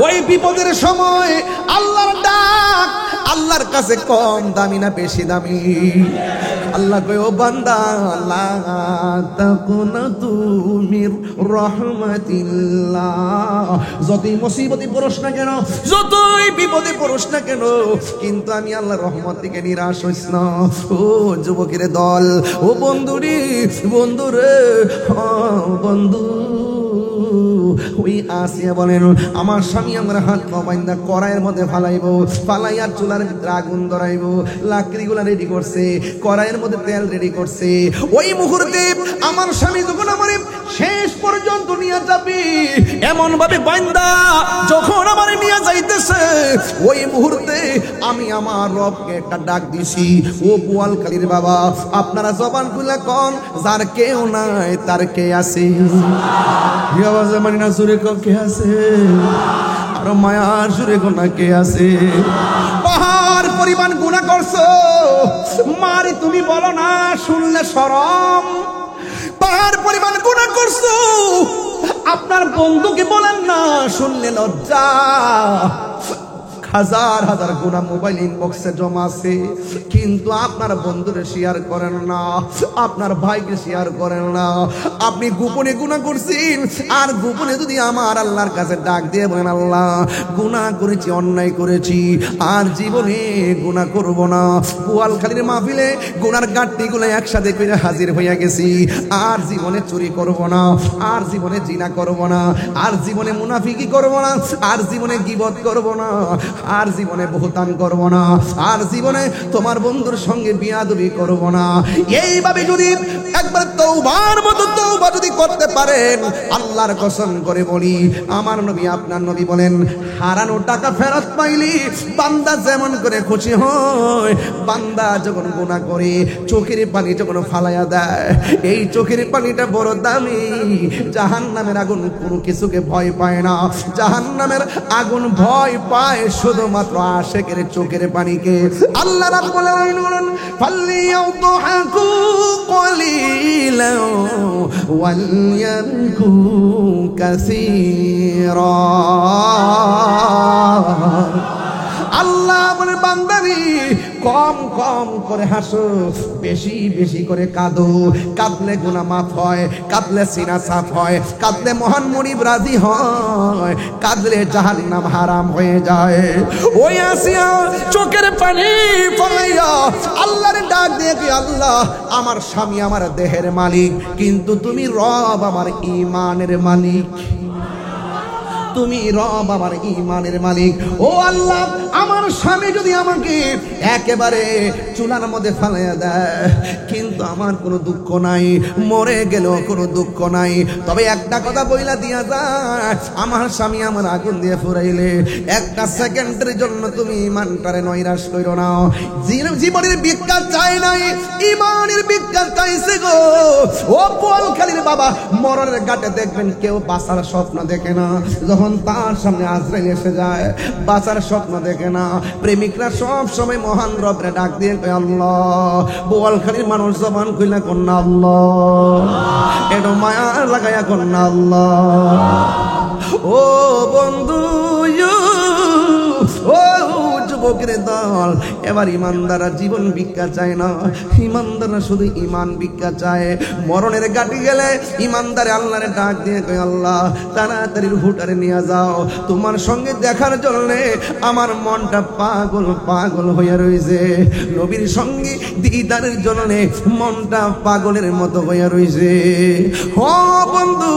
ওই বিপদের সময় আল্লাহর ডাক আল্লাহর কাছে কম দামি না বেশি দামি? আল্লাহ কয় ও বান্দা লা তাকুনাতু মির রাহমাতিল্লাহ, যতই মুসিবতে পড়োস না কেন, যতই বিপদে পড়োস না কেন, কিন্তু আমি আল্লাহর রহমত থেকে নিরাশ হইস না। ও যুবকের দল, ও বন্ধুরে, বন্ধুরে, বন্ধু, ওই আসিয়া বলেন আমার স্বামী আমার হাত পা বাইন্ধা কড়াইয়ের মধ্যে ফালাইবো, ফালাইয়া চুলার ভিতরে আগুন ধরাইবো, লাকড়িগুলা রেডি করছে, কড়াইয়ের মধ্যে তেল রেডি করছে। ওই মুহূর্তে আমার স্বামী যখন আমার শেষ পর্যন্ত নিয়ে যাবে, এমন ভাবে বাইন্ধা যখন আমার নিয়ে যাইতেছে, ওই মুহূর্তে আমি আমার রবকে একটা ডাক দিছি, ও বোয়ালখালীর বাবা, আপনারা জবান খুলে কোন যার কেউ নাই তার কে আছে? মানি না সুরে কে আছে? আর মায়ার সুরে গোনা কে আছে? পাহাড় পরিমাণ গুনাহ করছো, মারি তুমি বলো না, শুনলে শরম। পাহাড় পরিমাণ গুনাহ করছো, আপনার বন্ধুকে বলেন না, শুনলে লজ্জা। হাজার হাজার গুনাহ মোবাইল ইনবক্সে জমা আছে, কিন্তু আপনার বন্ধুরে শেয়ার করেন না, আপনার ভাইকে শেয়ার করেন না। আপনি গোপনে গুনাহ করছেন, আর গোপনে যদি আমার আল্লাহর কাছে ডাক দিয়ে বলেন আল্লাহ গুনাহ করেছি, অন্যায় করেছি, আর জীবনে গুনাহ করব না। বোয়ালখালীর মাহফিলে গুনার গাঁটটিগুলো একসাথে করে হাজির হইয়া গেছি, আর জীবনে চুরি করব না, আর জীবনে জিনা করব না, আর জীবনে মুনাফিকি করব না, আর জীবনে গীবত করব না, আর জীবনে বহুতান করব না, আর জীবনে তোমার বন্ধুর সঙ্গে বিয়াদবি করব না। এইভাবে যদি একবার তওবার মতো তওবা যদি করতে পারেন, আল্লাহর কসম করে বলি, আমার নবী আপনার নবী বলেন, হারানো টাকা ফেরত পাইলি বান্দা যেমন করে খুশি হয়, বান্দা যখন গুনাহ করে চোখের পানি যখন ফালাইয়া দেয়, এই চোখের পানিটা বড় দামি। জাহান্নামের আগুন কোনো কিছুকে ভয় পায় না, জাহান্নামের আগুন ভয় পায় শুধুমাত্র আশিকের চোখের পানিকে। আল্লাহ রাব্বুল আলামিন বলেন, ফালিয়াউদহাকু কলিলাও ওয়ালয়াবকু কাসীরা। আল্লাহ বলে বান্দারি কম কম করে হাসো, বেশি বেশি করে কাঁদো। কাঁদলে গুনাহ মাফ হয়, কাঁদলে সিনা সাফ হয়, কাঁদলে মহান মুনিব রাজি হয়, কাঁদলে জাহান্নাম হারাম হয়ে যায়। ওই আসিয়া চোখের পানি ফলাইয়া আল্লাহর ডাক দিয়ে কি, আল্লাহ আমার স্বামী আমার দেহের মালিক, কিন্তু তুমি রব আমার ঈমানের মালিক, তুমি রব আমার ঈমানের মালিক। ও আল্লাহ, আমার স্বামী যদি আমাকে একেবারে চুলার মধ্যে ফেলাইয়া দেয়, কিন্তু আমার কোনো দুঃখ নাই, মরে গেলেও কোনো দুঃখ নাই, তবে একটা কথা বইলা দিয়া যায়, আমার স্বামী আমার আগুন দিয়ে ফুরাইলে একটা সেকেন্ডের জন্য তুমি ঈমানটারে নৈরাশ কইরো না। জীবনের ভিক্ষা চাই নাই, ঈমানের ভিক্ষা চাইছে গো। ও বোয়ালখালীর বাবা, মরণের ঘাটে দেখবেন কেউ বাঁচার স্বপ্ন দেখে না, যখন তার সামনে আজরাইল এসে যায় বাঁচার স্বপ্ন দেখে না। প্রেমিকরা সব সময় মহান রবরে ডাক দিয়ে কয় আল্লাহ। বোয়ালখালীর মানুষ জবান খুইলা কন্যা আল্লাহ, এটা মায়া লাগাইয়া কন্যা আল্লাহ। ও বন্ধু, ও যুবকের দল, এবার ইমানদাররা জীবন ভিক্ষা চায় না, ইমানদাররা শুধু ঈমান ভিক্ষা চায়। মরণের ঘাটে গেলে ইমানদারে আল্লাহরে ডাক দিয়ে কয় আল্লাহ তাড়াতাড়ি রুহটারে নিয়ে যাও, তোমার সঙ্গে দেখার জন্য আমার মনটা পাগল পাগল হয়ে রয়েছে, নবীর সঙ্গে দিদারের জন্য মনটা পাগলের মতো হয়ে রয়েছে। ও বন্ধু,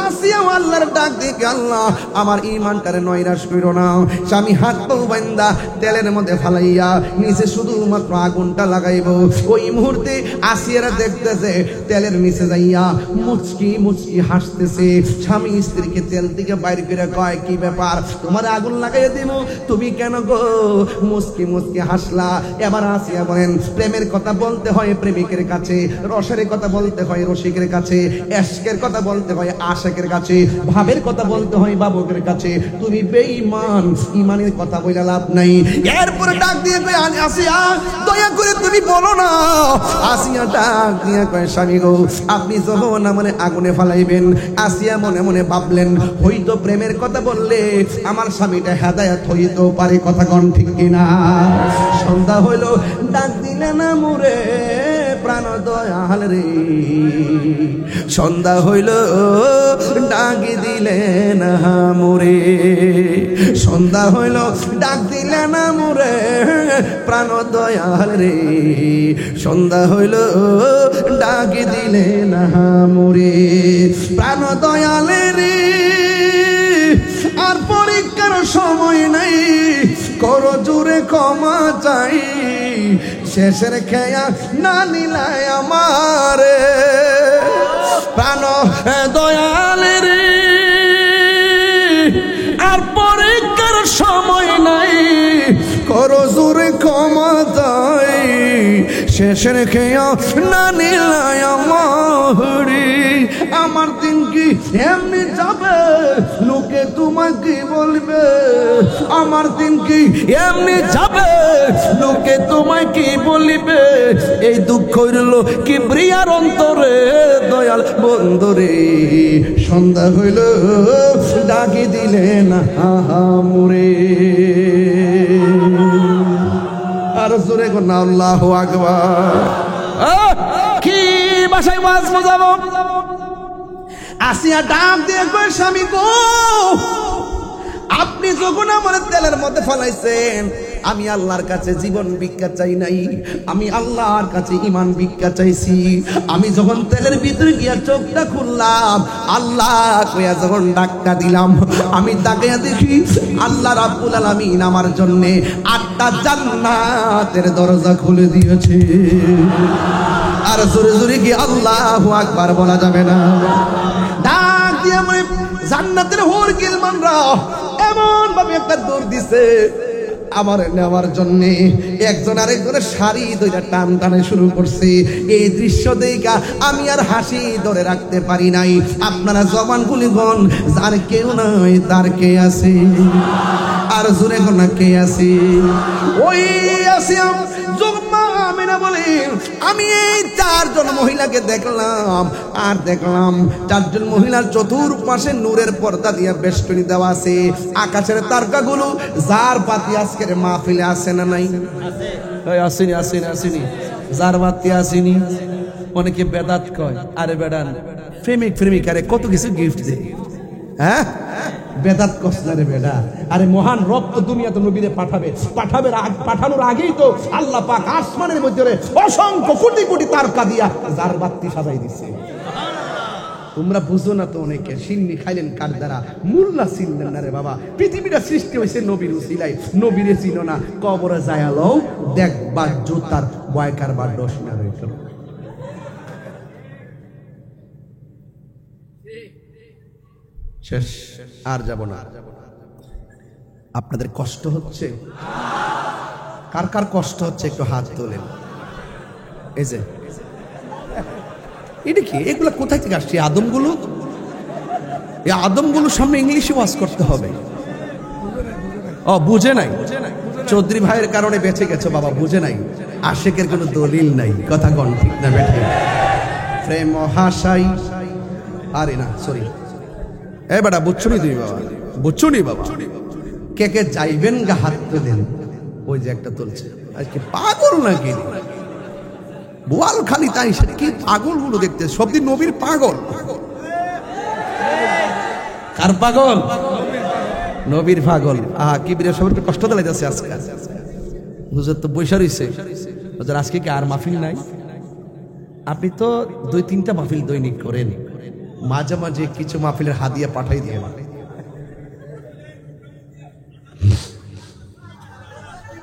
আসিয়া আল্লাহর ডাক দিয়ে আল্লাহ আমার ঈমানটারে নৈরাশ কইরো না। স্বামী হাত পা বান্ধা তেলের মধ্যে ফালাইয়া নিচে শুধুমাত্র আগুনটা লাগাইব। ওই মুহূর্তে আসিয়ারা দেখতেছে তেলের নিচে যাইয়া মুচকি মুচকি হাসতেছে। স্বামী স্ত্রীকে তেল থেকে বাইর করে কয়, কি ব্যাপার, তোমার আগুন লাগাইয়া দিব, তুমি কেন গো মুচকি মুচকি হাসলা? এবার আসিয়া বলেন, প্রেমের কথা বলতে হয় প্রেমিকের কাছে, রসের কথা বলতে হয় রসিকের কাছে, এশকের কথা বলতে হয় আশেকের কাছে, ভাবের কথা বলতে হয় বাবুকের কাছে। তুমি বেঈমান, ঈমানের কথা বলে লাভ নাই। এরপরে ডাক দিয়ে কয়, আসিয়া দয়া করে তুমি বলো না। আসিয়া ডাক দিয়ে কয়, স্বামী গো, আপনি যখন আমারে আগুনে ফালাইবেন। আসিয়া মনে মনে ভাবলেন, হয়তো প্রেমের কথা বললে আমার স্বামীটা হেদায়েত হইতেও পারে, কথা কোন ঠিক কিনা? সন্ধ্যা হইল, ডাক দিলে না মোরে প্রাণ দয়াল রে সন্ধ্যা হইল ডাকি দিলে না মোরে সন্ধ্যা হইল ডাক দিলে না মোরে প্রাণ দয়াল রে সন্ধ্যা হইল ডাকি দিলে না মোরে প্রাণ দয়াল রে আর পরীক্ষার সময় নাই করো জোরে ক্ষমা চাই শেষের খেয়া না নিলায় আমারে প্রাণ দয়াল রে আর পরীক্ষার সময় নাই করো জোরে ক্ষমা চাই শেষের খেয়া না নিলায় আমারে আমার দিন কি এমনি যাবে লোকে তোমাকে বলবে আমার দিন কি এমনি যাবে লোকে তোমায় কি বলিবে এই দুঃখ হইল কি প্রিয়ার অন্তরে দয়াল বন্ধুরে সন্ধ্যা হইল ডাকি দিলে না মোরে আর জোরে কোন আল্লাহু আকবার কি ভাষায় ওয়াজ বোঝাবো আসিয়া ডাক দিয়ে কই স্বামী গো আপনি যখন আমার তেলের মধ্যে ফলাইছেন আমি আল্লাহর কাছে জীবন ভিক্ষা চাই নাই আমি আল্লাহর কাছে ঈমান ভিক্ষা চাইছি আমি যখন তেলের ভিতরে গিয়া চোখটা খুললাম আল্লাহ কইয়া যখন ডাকটা দিলাম আমি তাকে দেখি আল্লাহ রাব্বুল আলামিন আমার জন্য 8টা জান্নাতের দরজা খুলে দিয়েছে আর জোরে জোরে কি আল্লাহু আকবার বলা যাবে না ডাক দিয়ে আমি জান্নাতের হোর গিলমানরা এমন ভাবে একটা দৌড় দিছে আমার নেওয়ার জন্য একজন আরেকজনের শাড়ি ধরে টান টানে শুরু করছে এই দৃশ্য দেখা আমি আর হাসি ধরে রাখতে পারি নাই আপনারা জবান গুলিগণ যার কেউ নাই তার কে আছে আর জোরে কোন কে আছে ওই আছে আমিনা বলি আমি এই 4 জন মহিলাকে দেখলাম আর দেখলাম 4 জন মহিলার চতুর্পাশে নূরের পর্দা দিয়ে বেষ্টনী দেওয়া আছে আকাশের তারকাগুলো যার বাতি আজকের মাহফিলে আছে না নাই আসেনি আসেনি আসেনি যার বাতি আসেনি অনেকে বেদাত কয় আরে বেড়ান প্রেমিকারে কত কিছু গিফট দেয় হ্যাঁ বেদাত কসলারে বেডা আরে মহান রব তো দুনিয়াতে নবীরে পাঠানোর আগেই তো আল্লাহ পাক আসমানের মধ্যে অসংখ্য কোটি কোটি তারকা দিয়া যার বাতি সাজাই দিছে তোমরা বুঝো না তো অনেকে সিন্নি খাইলেন কার দ্বারা মুল্লা চিনলেন না রে বাবা পৃথিবীটা সৃষ্টি হয়েছে নবীর উসিলাই নবীরে চিনো না কবরে যায়ালো দেখবা জুতার বয়কার বা দোষ না রইল শেষ আর যাব না আপনাদের কষ্ট হচ্ছে কার কার কষ্ট হচ্ছে একটু হাত তোলেন এই যে এটা কি এগুলো কোথায় থেকে আসছে আদমগুলো এই আদমগুলোর সামনে ইংলিশে ওয়াজ করতে হবে ও বুঝে নাই চৌধুরী ভাইয়ের কারণে বেঁচে গেছো বাবা বুঝে নাই আশেকের কোনো দলিল নাই কথা কোন ঠিক না বেঠে প্রেম হাসাই আরে না সরি এ বেটা বুঝছো নি তুমি বাবা বুঝছো নি বাবা কে কে যাইবেন গা হাত তোলেন ওই যে একটা তুলছে আজকে পাগল নাকি বোয়াল খালি তাই সেটা কি পাগল গুলো দেখতে সব দিন নবীর পাগল কার পাগল নবীর পাগল কি বিরাট সবার কষ্ট দিলে যাচ্ছে আজকে হুজুর তো বৈশা রইছে হুজুর আজকে কি আর মাহফিল নাই আপনি তো 2-3টা মাহফিল দৈনিক করেন মাঝে মাঝে কিছু মাহফিলের হাদিয়া পাঠাই দিয়ে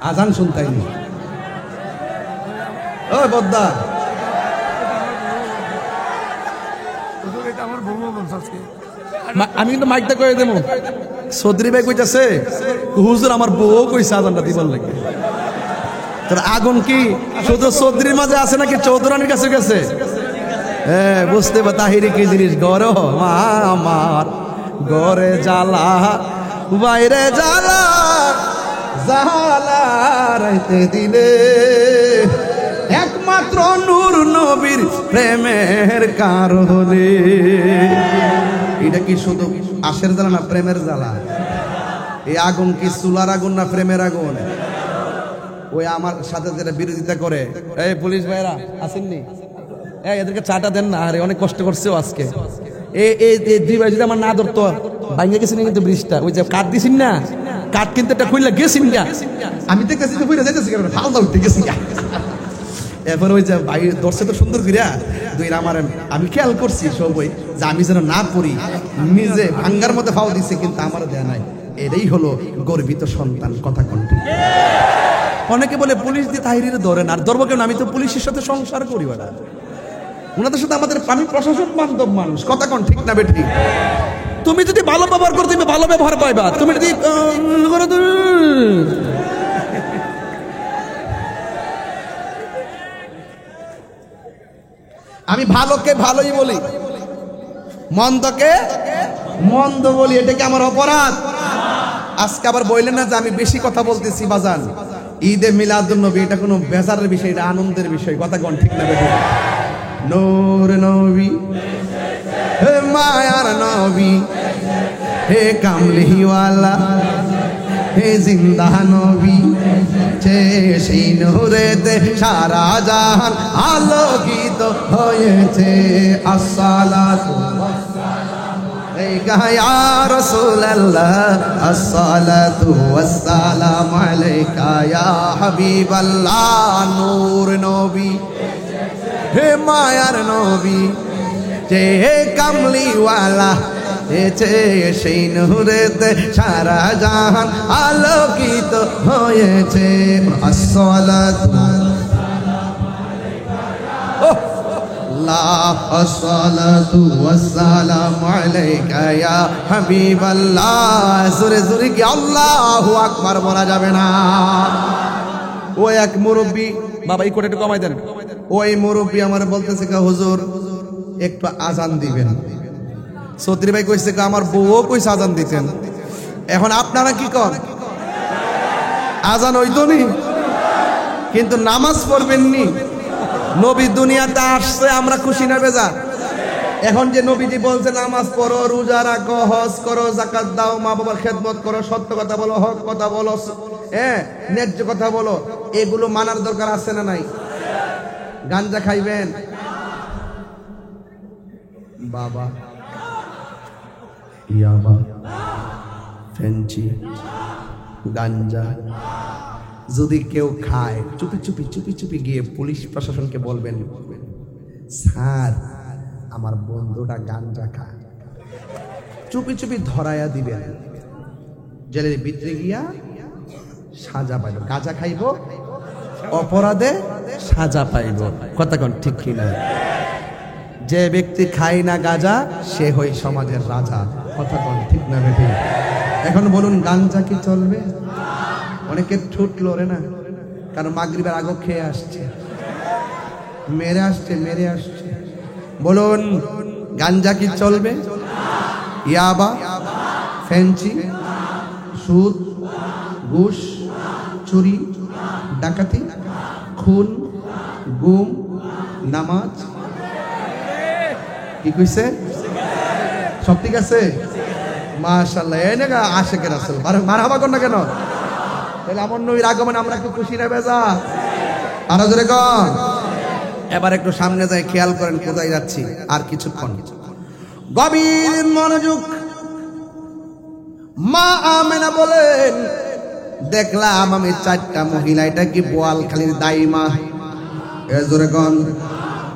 আজান শুনতাইনি ও বদ্দা আমি কিন্তু মাইকটা করে দেবো চৌধুরী ভাই কইতাছে হুজুর আমার বউ কইছে আজানটা দিবার লাগে তোর আগুন কি শুধু চৌধুরীর মাঝে আছে নাকি চৌধুরানীর কাছে গেছে হ্যাঁ বুঝতে পা তাহিরি কি জিনিস গর মা আমার ঘরে জ্বালা বাইরে জ্বালা জ্বালা রাইতে দিলে একমাত্র নূর নবীর প্রেমের কারণে এটা কি শুধু আশের জ্বালা না প্রেমের জ্বালা এই আগুন কি চুলার আগুন না প্রেমের আগুন ওই আমার সাথে যারা বিরোধিতা করে, এই পুলিশ ভাইরা আসেননি, এই এদেরকে চাটা দেন না, আরে অনেক কষ্ট করছেও আজকে। এই দুই ভাই যদি আমার না ধরতো, ভাঙে গেছেন কিন্তু ব্রিজটা, ওই যে কাঠ দিছিন না, কাঠ কিন্তু একটা খুললে গেছিন গা, আমি দেখতেছি তো বুঝে যাইতেছি ফালদা উঠতে গেছি গা। এরপর ওই যে ভাই ধরছে তো সুন্দর করিয়া দুই আমার, আমি খেয়াল করছি সবই যে আমি যেন না পড়ি, নিজে ভাঙ্গার মধ্যে ফাও দিচ্ছে, কিন্তু আমারও দেয়া নাই। এটাই হলো গর্বিত সন্তান। কথা কণ্ঠে অনেকে বলে পুলিশ দিয়ে তাহিরিরে ধরেন, আর ধরবো কেন, আমি তো পুলিশের সাথে সংসার করি, বেটা ওনাদের সাথে আমাদের পানি প্রশাসন বান্ধব মানুষ। কথা কন ঠিক না বেঠিক? তুমি যদি ভালো ব্যবহার করো তুমি ভালো ব্যবহার পাইবা, তুমি যদি আমি ভালোকে ভালোই বলি, মন্দকে মন্দ বলি, এটা কি আমার অপরাধ? আজকে আবার বললেন না যে আমি বেশি কথা বলতেছি বাজান। ঈদে মিলাদুন নবী এটা কোনো বেজারের বিষয়, এটা আনন্দের বিষয়। কথা কোন ঠিক না বেঠিক? নূর নবী, হে মায়ার নবী, হে কামলিওয়ালা, হে জিন্দা নবী, সেই নূরেতে সারা জাহান আলোকিত হয়েছে। আসসালাতু আলাইকা ইয়া রাসূলুল্লাহ, আসসালাতু ওয়াসসালামু আলাইকা ইয়া হাবিবাল্লাহ। নূর নবী, হে মায়ার নবী, যে কামলিওয়ালা, সেই নূরেতে সারা জাহান আলোকিত হয়েছে। আসসালাতু আসসালাতু ওয়াসসালামু আলাইকা ইয়া হাবিবাল্লাহ। জোরে জোরে কি আল্লাহু আকবার বলা যাবে না? ওই এক মুরব্বী, বাবা এই কোটাটা কমাই দেন, ওই মুরব্বী আমার বলতেছে হুজুর একটু আজান দিবেন। চৌধুরী ভাই কইছে আমার বউও কইছে আজান দিতেন, এখন আপনারা কি কর? আজান হইতো নি, কিন্তু নামাজ পড়বেন নি। নবী দুনিয়াতে আসছে, আমরা খুশি না বেজা? এখন যে নবীজি বলছে নামাজ পড়ো, রোজা রাখো, হজ করো, যাকাত দাও, মা বাবার খেদমত করো, সত্য কথা বলো, হক কথা বলো, ন্যায্য কথা বলো, এগুলো মানার দরকার আছে না নাই? গাঞ্জা খাইবেন বাবা, ইয়াবা, ফেঞ্চি, গাঞ্জা যদি কেউ খায়, চুপি চুপি চুপি চুপি গিয়ে পুলিশ প্রশাসনকে বলবেন, স্যার আমার বন্ধুটা গাঞ্জা খায়, চুপি চুপি ধরাইয়া দিবেন, জেলের ভিতরে গিয়া সাজা পাইব। গাঁজা খাইব, অপরাধে সাজা পাইব। কথা কোন ঠিক কিনা? যে ব্যক্তি খায় না গাঁজা সে হয় সমাজের রাজা। কথা কোন ঠিক না বেঠি? এখন বলুন গাঞ্জা কি চলবে? অনেকে ঠুট লড়ে না, কারণ মাগরিবের আগে খেয়ে আসছে, মেরে আসছে। বলুন গাঞ্জা কি চলবে? ইয়াবা, ফেঞ্চি, সুদ, ঘুষ, চুরি, ডাকাতি, খুন, গুম, নামাজ, কি কইছে? সব ঠিক আছে? মাশাআল্লাহ। এই না আশেকের রাসূল, মারহাবা কর না কেন? তাহলে আমার নবীর আগমনে আমরা কি খুশি না বেজা? আরো জোরে কর। এবার একটু সামনে যাই, খেয়াল করেন কোথায় যাচ্ছি। আর কিছুক্ষণ গভীর মনোযোগ। মা আমেনা বলেন, দেখলাম আমি চারটা মহিলা, এটা কি বোয়ালখালীর দাইমা? জোরে কন।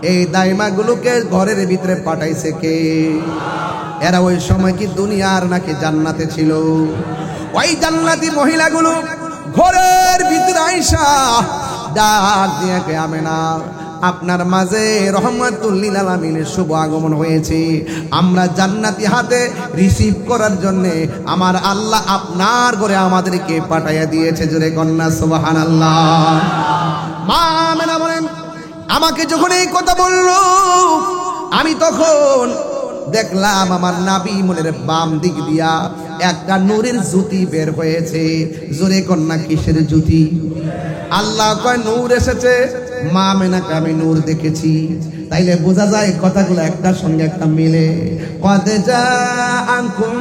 এই দাইমা গুলোকে ঘরের ভিতরে পাঠাইছে কে? এরা ওই সময় কি দুনিয়ার নাকি জান্নাতে ছিল? ওই জান্নাতি মহিলাগুলো ঘরের ভিতরে আইসা ডাক দিয়ে কে আমেনা, আপনার মাঝে রহমাতুল লিল আলামিনের শুভ আগমন হয়েছে। আমরা জান্নাতি হাতে রিসিভ করার জন্য আমার আল্লাহ আপনার ঘরে আমাদেরকে পাঠাইয়া দিয়েছে। জোরে কন্যা সুবহানাল্লাহ। মা আমেনা বলেন, আমাকে যখন এই কথা বলল আমি তখন দেখলাম আমার নাবি মনের বাম দিক দিয়া একটা নূরের জ্যোতি বের হয়েছে। জোরে কন্যা কিসের জ্যোতি? আল্লাহ কয় নূর এসেছে, মা আমেনাকে আমি নূর দেখেছি। তাইলে বোঝা যায় কথাগুলো একটার সঙ্গে একটা মিলে। কদ জাআকুম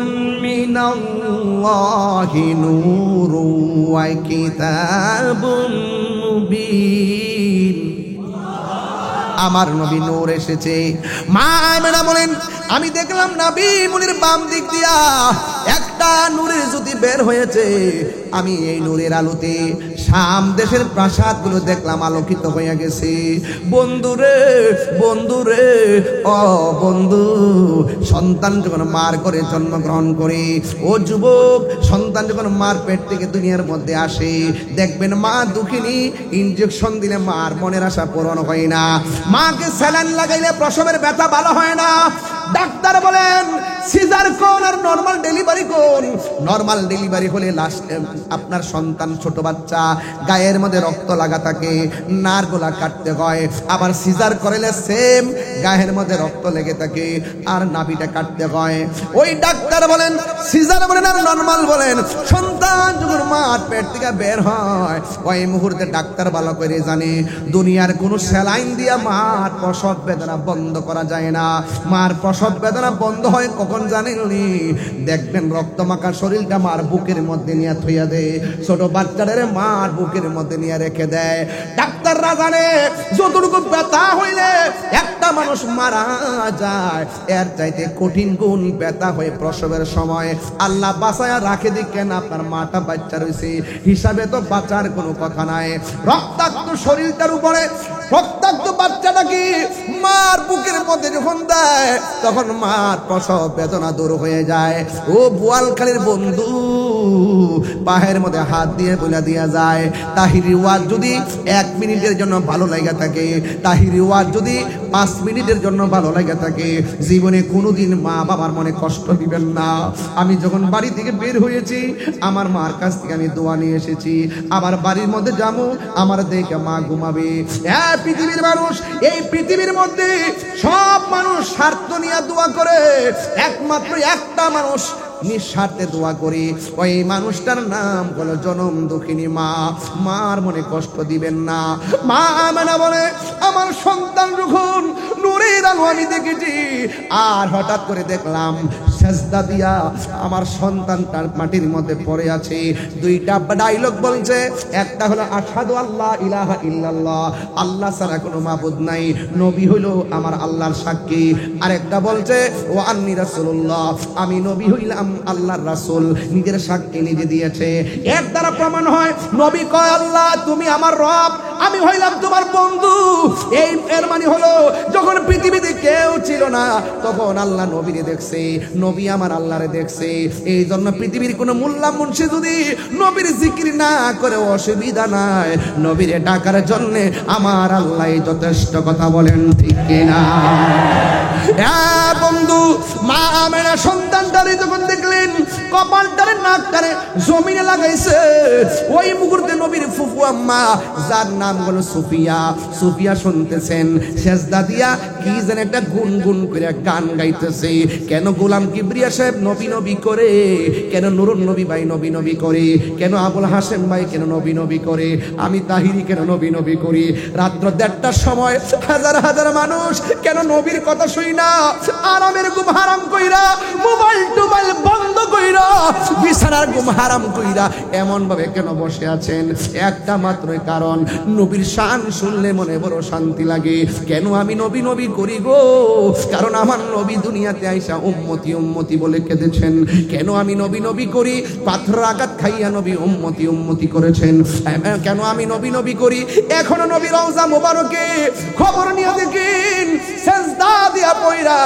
মিনাল্লাহি মিনাল্লাহি নূরু ওয়া কিতাবুম মুবিন। আমার নবী নূর এসেছে। মা আমেনা বলেন, আমি দেখলাম নবী মুনির বাম দিক দিয়া একটা নূরের জ্যোতি বের হয়েছে। আমি এই নূরের আলোতে শাম দেশের প্রাসাদগুলো দেখলাম আলোকিত হয়ে গেছে। বন্ধুরে বন্ধুরে ও বন্ধু, সন্তান যখন মার করে জন্মগ্রহণ করে, ও যুবক, সন্তান যখন মার পেট থেকে দুনিয়ার মধ্যে আসে, দেখবেন মা দুঃখিনী, ইনজেকশন দিলে মার মনের আশা পূরণ হয় না, মাকে স্যালাইন লাগাইলে প্রসবের ব্যথা ভালো হয় না। ডাক্তার বলেন সিজার কোন আর নরমাল ডেলিভারি কোন? নরমাল ডেলিভারি হলে লাস্ট আপনার সন্তান ছোট বাচ্চা, গায়ের মধ্যে রক্ত লাগা থাকে, নারগুলা কাটতে হয়। আবার সিজার করলে সেম গায়ের মধ্যে রক্ত লেগে থাকে আর নাভিটা কাটতে হয়। ওই ডাক্তার বলেন, সিজার বলেন আর নরমাল বলেন, সন্তান যখন মার পেট থেকে বের হয় ওই মুহূর্তে ডাক্তার ভালো করে জানে দুনিয়ার কোনো স্যালাইন দিয়া মার প্রসব বেদনা বন্ধ করা যায় না। মার প্রসব বেদনা বন্ধ হয় কখন জানেননি? দেখবেন রক্ত মাখা শরীরটা মার বুকের মধ্যে নিয়ে থইয়া দেয়, ছোট বাচ্চাদের মার বুকের মধ্যে নিয়ে রেখে দেয়। ডাক্তাররা জানে যতটুকু ব্যথা হইলে একটা মানুষ মারা যায়, এর চাইতে কঠিন গুণ ব্যথা হয়ে প্রসবের সময় আল্লাহ বাঁচায়া রাখে দিকেন আপনার মাটা বাচ্চা রয়েছে হিসাবে তো বাঁচার কোনো কথা নাই। রক্তাক্ত শরীরটার উপরে রক্তাক্ত বাচ্চাটা কি মার বুকের মধ্যে যখন দেয় তখন মার প্রসব বেদনা দূর হয়ে যায়। ও বোয়ালখালীর বন্ধু, পায়ের মধ্যে হাত দিয়ে বলে দিয়া যায়, তাহিরি ওয়াজ যদি 1 মিনিটের জন্য ভালো লাগা থাকে, তাহিরি ওয়াজ যদি 5 মিনিটের জন্য ভালো লাগা থাকে, জীবনে কোনোদিন মা বাবার মনে কষ্ট দিবেন না। আমি যখন বাড়ি থেকে বের হয়েছি আমার মার কাছ থেকে আমি দোয়া নিয়ে এসেছি, আবার বাড়ির মধ্যে যাবো, আমার দেখে মা ঘুমাবে। পৃথিবীর মানুষ, এই পৃথিবীর মধ্যে সব মানুষ স্বার্থ নিয়ে দোয়া করে, একমাত্র একটা মানুষ নিঃস্বার্থে দোয়া করি, ওই মানুষটার নাম হলো জনম দুঃখিনী মা। মার মনে কষ্ট দিবেন না। মা আমেনা বলে, আমার সন্তান যখন নূরের আলো আমি দেখেছি, আর হঠাৎ করে দেখলাম সেজদা দিয়া আমার সন্তানটার মাটির মধ্যে পড়ে আছে। দুইটা ডায়লগ বলছে, একটা হলো আশহাদু আল্লাহ ইলাহা ইল্লাল্লাহ, আল্লাহ ছাড়া কোনো মাবুদ নাই, নবী হইল আমার আল্লাহর সাক্ষী। আর একটা বলছে ও আন্নী রাসূলুল্লাহ, আমি নবী হইলাম আল্লাহর রাসূল, নিজের সাক্ষী নিজে দিয়েছে। এর দ্বারা প্রমাণ হয় নবী কয় আল্লাহ তুমি আমার রব, আমি হইলাম তোমার বন্ধু। এই এর মানে হলো যখন পৃথিবীতে কেউ ছিল না তখন আল্লাহ নবীরে দেখছে, নবী আমার আল্লাহরে দেখছে। এই জন্য পৃথিবীর কোনো মোল্লা মুন্সি যদি নবীর জিকির না করে অসুবিধা নাই, নবীরে ডাকার জন্য আমার আল্লাহ যথেষ্ট। কথা বলেন ঠিক কিনা? হ্যাঁ বন্ধু, মা আমেনা সন্তানটারে যখন দেখলেন কপালটারে নাকটারে জমিনে লাগাইছে, ওই মুহূর্তে নবীর ফুফু আম্মা যার নাম হলো সুফিয়া, সুফিয়া শুনতেছেন সেজদা দিয়া কি যেন একটা গুনগুন করে গান গাইতেছে। কেন গোলাম কিবরিয়া সাহেব নবী নবী করে, কেন নুরুন নবী ভাই নবী নবী করে, কেন আবুল হাসেম ভাই কেন নবী নবী করে, আমি তাহিরি কেন নবী নবী করি। রাত্র 1:30টার সময় হাজার হাজার মানুষ কেন নবীর কথা শুই না, আরামের ঘুম হারাম কইরা, মোবাইল টোবাইল বন্ধ কইরা, বিছানার ঘুম হারাম কইরা এমন ভাবে কেন বসে আছেন? একটা মাত্রই কারণ, নবীর শান শুনলে মনে বড় শান্তি লাগে। কেন আমি নবী নবী করি গো? কারণ আমার নবী দুনিয়াতে আইসা উম্মতি উম্মতি বলে কেঁদেছেন। কেন আমি নবী নবী করি? পাথর আঘাত খাইয়া নবী উম্মতি উম্মতি করেছেন। কেন আমি নবী নবী করি? এখনো নবী রওজা মোবারকে খবর নিয়ে দেখেন সেজদা দিয়া পয়রা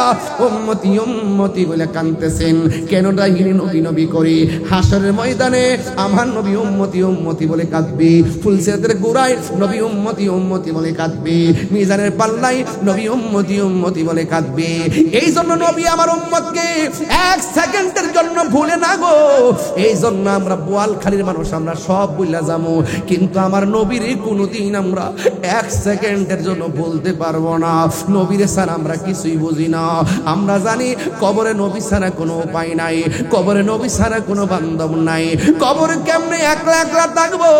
উম্মতি উম্মতি বলে কাঁদতেছেন। কেন ডাইনি নবী নবী করি? হাসরের ময়দানে আমার নবী উম্মতি উম্মতি বলে কাঁদবে, ফুলসেদের গোড়ায় নবী উম্মতি উম্মতি বলে কাঁদবে, মিজানের পাল্লায় নবী উম্মতি উম্মতি বলে কাঁদবে। এই জন্য নবী আমার উম্মতকে 1 সেকেন্ডের জন্য ভুলে না গো। এই জন্য আমরা বোয়ালখালীর মানুষ আমরা সব ভুলে যাবো, কিন্তু আমার নবীর কোনোদিন আমরা 1 সেকেন্ডের জন্য বলতে পারবো না। নবীর ছাড়া আমরা কিছুই বুঝি না। আমরা জানি কবরে নবী ছাড়া কোনো উপায় নাই, কবরে নবী ছাড়া কোনো বান্ধব নাই। কবরে কেমনে একলা একলা থাকবো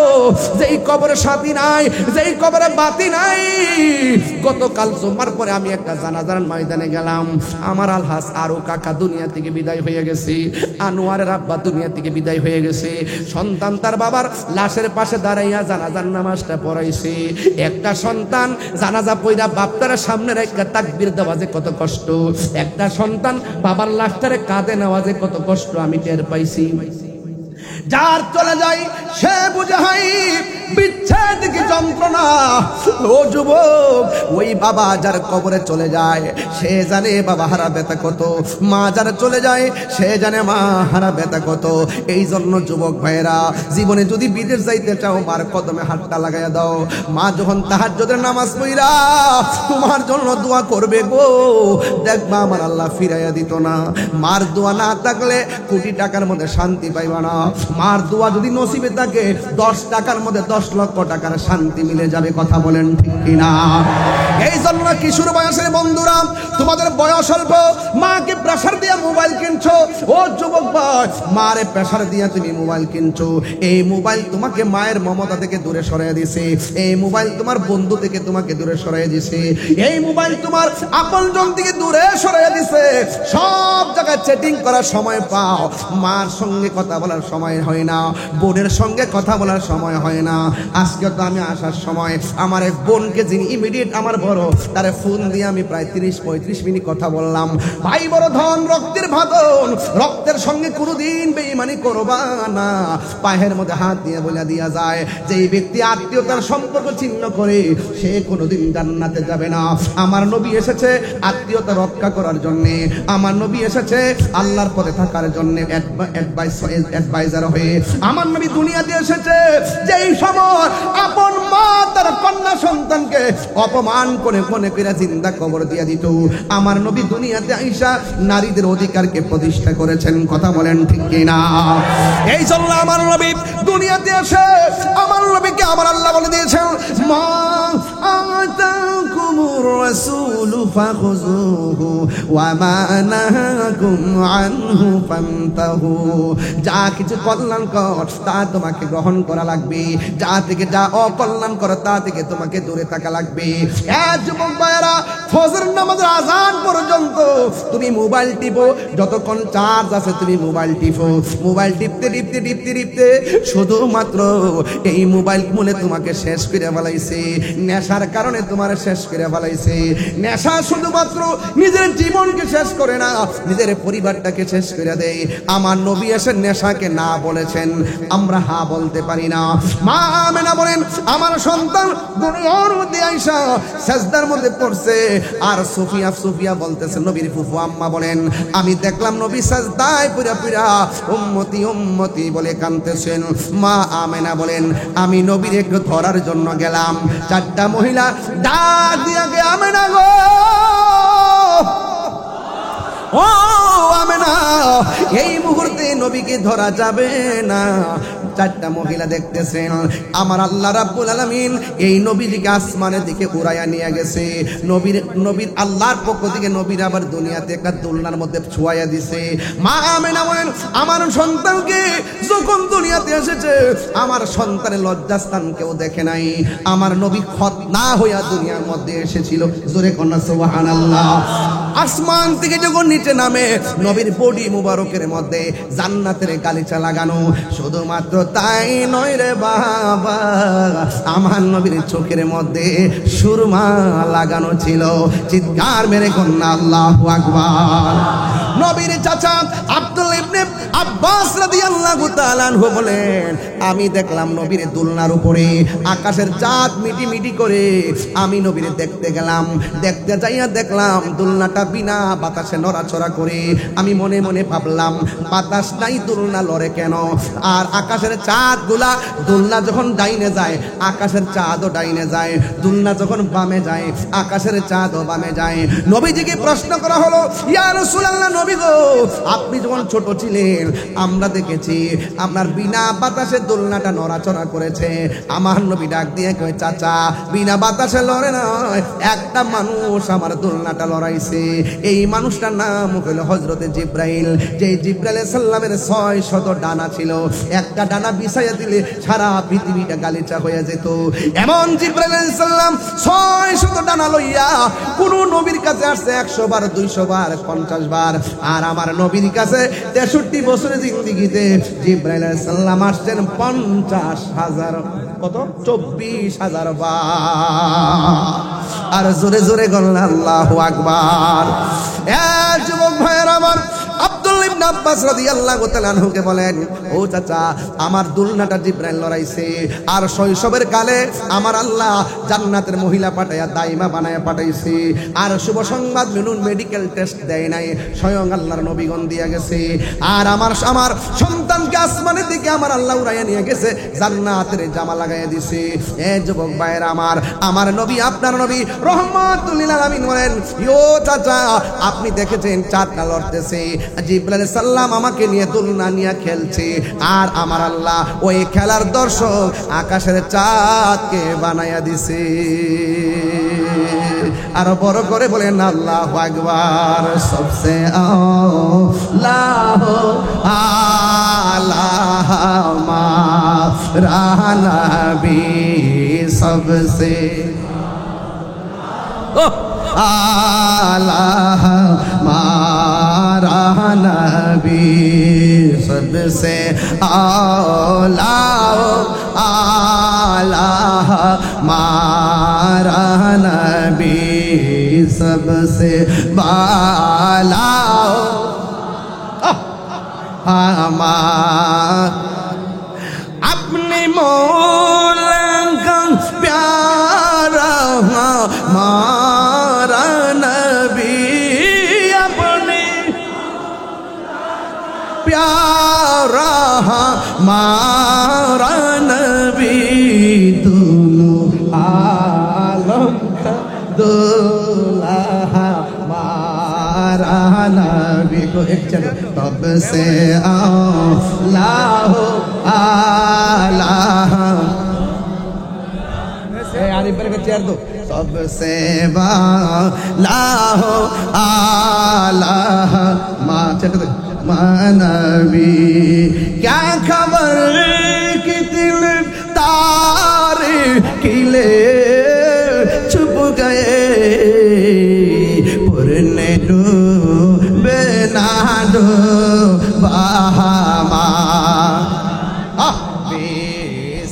যেই কবরে সাথী নাই, যেই কবরে বাতি নাই। গতকাল জুমার পরে আমি একটা জানাজার ময়দানে গেলাম, আমার আলহাজ আরো কাকা দুনিয়া থেকে বিদায় হয়ে গেছে। আনোয়ারের আব্বা দুনিয়া থেকে বিদায় হয়ে গেছে। সন্তান তার বাবার লাশের পাশে দাঁড়াইয়া জানাজার নামাজটা পড়াইছে। একটা সন্তান জানাজা পড়া বাপটার সামনে রেখে তাকবীর দেওয়া যে কত কষ্ট, একটা সন্তান বাবার লাশটারে কাঁধে নেওয়া যে কত কষ্ট আমি টের পাইছি। যার চলে যায় সে বুঝে হয় বিচ্ছেদ কি যন্ত্রণা। ও যুবক, ওই বাবা যার কবরে চলে যায় সে জানে বাবা হারা ব্যথা কত, মা যার চলে যায় সে জানে মা হারা ব্যথা কত। এই জন্য যুবক ভাইরা, জীবনে যদি বিদেশ যাইতে চাও মার কদমে হাতটা লাগাইয়া দাও। মা যখন তাহাজ্জুদের নামাজ পড়া তোমার জন্য দোয়া করবে গো, দেখবা আমার আল্লাহ ফিরাইয়া দিত না। মার দোয়া না থাকলে কোটি টাকার মধ্যে শান্তি পাইবা না। মার দোয়া যদি নসিবে থাকে 10 টাকার মধ্যে 10 লক্ষ টাকার শান্তি মিলে যাবে। কথা বলেন ঠিক কিনা? এই জন্য কিশোর বয়সের বন্ধুরা, তোমাদের বয়স অল্প, মাকে প্রেসার দিয়ে মোবাইল কিনছো। ও যুবক ভাই, মারে প্রেসার দিয়ে তুমি মোবাইল কিনছো। এই মোবাইল তোমাকে মায়ের মমতা থেকে দূরে সরিয়ে দিছে। এই মোবাইল তোমার বন্ধু থেকে তোমাকে দূরে সরিয়ে দিছে। এই মোবাইল তোমার আপনজন থেকে দূরে সরিয়ে দিছে। সব জায়গায় চ্যাটিং করার সময় পাও, মার সঙ্গে কথা বলার সময় হয় না, বোনের সঙ্গে কথা বলার সময় হয় না। আজকে তো আমি আসার সময় আমার এক বোনকে, যিনি ইমিডিয়েট আমার বড়, তারে ফোন দিয়ে আমি প্রায় 30-35 মিনিট কথা বললাম। ভাই বড় ধন, রক্তের ভাদন, রক্তের সঙ্গে কোনোদিন বেঈমানি করবা না। পায়ের মধ্যে হাত দিয়ে বলে দিয়া যায় যে এই ব্যক্তি আত্মীয়তার সম্পর্ক ছিন্ন করে সে কোনোদিন জান্নাতে যাবে না। আমার নবী এসেছে আত্মীয়তা রক্ষা করার জন্য, আমার নবী এসেছে আল্লাহর পথে থাকার জন্য অ্যাডভাইজার হয়ে। আমার নবী দুনিয়াতে এসেছে যেই সময় আপন মা তার কন্যা সন্তানকে অপমান করে মনে করে জিন্দা কবর দিয়া দিত। আমার নবী দুনিয়াতে আইসা নারীদের অধিকারকে প্রতিষ্ঠা করেছেন। কথা বলেন ঠিক কিনা? এই জন্য আমার নবী দুনিয়াতে এসে আমার নবীকে আমার আল্লাহ বলে দিয়েছেন, মা আতাকুমুর রাসূলু ফাখুযুহু ওয়া মা নাহাকুম আনহু ফান্তাহু। যা কিছু কল্যাণকর তা তোমাকে গ্রহণ করা লাগবে, যা থেকে যা অকল্যাণকর তা থেকে তোমাকে দূরে থাকা লাগবে। যুবক ভাইয়েরা, ফজর নামাজের আযান পর্যন্ত তুমি মোবাইল টিপো, যতক্ষণ চার্জ আছে তুমি মোবাইল টিপো। মোবাইল টিপতে টিপতে টিপতে টিপতে শুধুমাত্র এই মোবাইল মনে তোমাকে শেষ করে ফেলাইছে। নেশার কারণে তোমার শেষ করে ফেলাইছে। নেশা শুধুমাত্র নিজের জীবনকে শেষ করে না, নিজের পরিবারটাকে শেষ করে দেয়। আমার নবী এসে নেশাকে না বলেছেন, আমরা হা বলতে পারি না। মা আমেনা বলেন, আমার সন্তান দুনিয়ার মধ্যে আইসা সেজদার মধ্যে পড়ছে। আর সুফিয়া বলতেছে, নবীর ফুফু আম্মা বলেন, আমি দেখলাম নবী সেজদায় পুরা পুরা উম্মতি উম্মতি বলে কাঁদতেছেন। মা আমেনা বলেন, আমি নবীর একটু ধরার জন্য গেলাম। 4টা মহিলা ডাক দিয়া গে, আমেনা গো, ও আমেনা, এই মুহূর্তে নবীকে ধরা যাবে না। 4টা মহিলা দেখতেছেন আমার আল্লাহ রাব্বুল আলামিন এই নবীজিকে আসমানের দিকে উড়াইয়া নিয়ে গেছে। নবীর আল্লাহর পক্ষ থেকে নবীর আবার দুনিয়াতে একটা দোলনার মধ্যে ছুঁয়াইয়া দিছে। মা আমেনা বলেন, আমার সন্তানকে যখন দুনিয়াতে এসেছে আমার সন্তানের লজ্জাস্থান কেউ দেখে নাই। আমার নবী খতনা হইয়া দুনিয়ার মধ্যে এসেছিল। জোরে কন্যা সুবহানাল্লাহ। আসমান থেকে যখন নিচে নামে নবীর বডি মুবারকের মধ্যে জান্নাতের গালিচা লাগানো। শুধুমাত্র তাই নয় রে বাবা, আমার নবীর চোখের মধ্যে সুরমা লাগানো ছিল। চিৎকার মেরে কন্যা আল্লাহু আকবার। নবীর চাচা আব্দুল ইবনে আব্বাস রাদিয়াল্লাহু তাআলা আনহু বলেন, আমি দেখলাম নবীর দুলনার উপরে আকাশের চাঁদ মিটি মিটি করে। আমি নবীরে দেখতে গেলাম, দেখতে যাইয়া দেখলাম দুলনাটা বিনা বাতাসে নড়াচড়া করে। আমি মনে মনে ভাবলাম, বাতাস নাই দুলনা লড়ে কেন? আর আকাশের চাঁদ গুলা, দুলনা যখন ডাইনে যায় আকাশের চাঁদও ডাইনে যায়, দুলনা যখন বামে যায় আকাশের চাঁদও বামে যায়। নবীজিকে প্রশ্ন করা হলো, ইয়া রাসূলুল্লাহ, নবী গো, আপনি যখন ছোট ছিলেন আমরা দেখেছি আপনার বিনা বাতাসে দোলনাটা নড়াচড়া করেছে। আমার নবী ডাক দিয়ে কয়, চাচা বিনা বাতাসে লড়ে নয়, একটা মানুষ আমার দোলনাটা লড়াইছে। এই মানুষটার নাম হলো হযরতে জিবরাইল। যে জিবরাইল আলাইহিস সালামের 600 ডানা ছিল, একটা ডানা বিছাইয়া দিলে সারা পৃথিবীটা গালিচা হয়ে যেত। এমন জিবরাইল আলাইহিস সালাম 600 ডানা লইয়া কোন নবীর কাছে আসছে 100 বার, 200 বার, 50 বার। আর আমার নবীর কাছে 63 বছরের জিন্দেগিতে জিবরাইল আলাইহিস সালাম আসছেন 50,000 কত 24,000 বার। আর জোরে জোরে বলেন আল্লাহু আকবার। যুবক ভাইয়ের আমার, আব্দুল্লাহ ইবনে আব্বাস রাদিয়াল্লাহু তাআলা আনহুকে বলেন, ও চাচা, আমার দুলনাটা জিবরাইল লড়াইছে, আর শৈশবের কালে আমার আল্লাহ জান্নাতের মহিলা পাঠাইয়া দাইমা বানায়া পাঠাইছে, আর শুভ সংবাদ নুন মেডিকেল টেস্ট দেয় নাই, স্বয়ং আল্লাহর নবীগণ দিয়া গেছে, আর আমার সন্তানকে আসমানের দিকে আমার আল্লাহ উড়াইয়া নিয়ে গেছে, জান্নাতের জামা লাগাইয়া দিছে। যুবক ভাইয়ের আমার নবী, আপনার নবী রহমাতুল লিল আলামিন বলেন, ইয়ো চাচা, আপনি দেখেছেন চাঁদটা লড়তেছে, জিবরাইল আলাইহিস সালাম আমাকে নিয়ে দুলনা নিয়ে খেলছে, আর আমার আল্লাহ ওই খেলার দর্শক আকাশের চাঁদকে বানাইয়া দিছে। আরো বড় করে বলেন আল্লাহু আকবার। সবসে আল্লাহু আলামা রানবী, সবসে আলাহ মারা নবী, सबसे आला आला मारा नबी, सबसे बाला अपने मौला का प्यारा मारा नबी, अपने प्यारा मारा नबी, दोनों आलम का दूल्हा मारा नबी को एक चलो। तब से आला आने पर चेयर दो। सबसे बाला आला माँ चट दो नबी, क्या खबर कितन तारे किले छुप गए, पुरने डूबे ना डूबा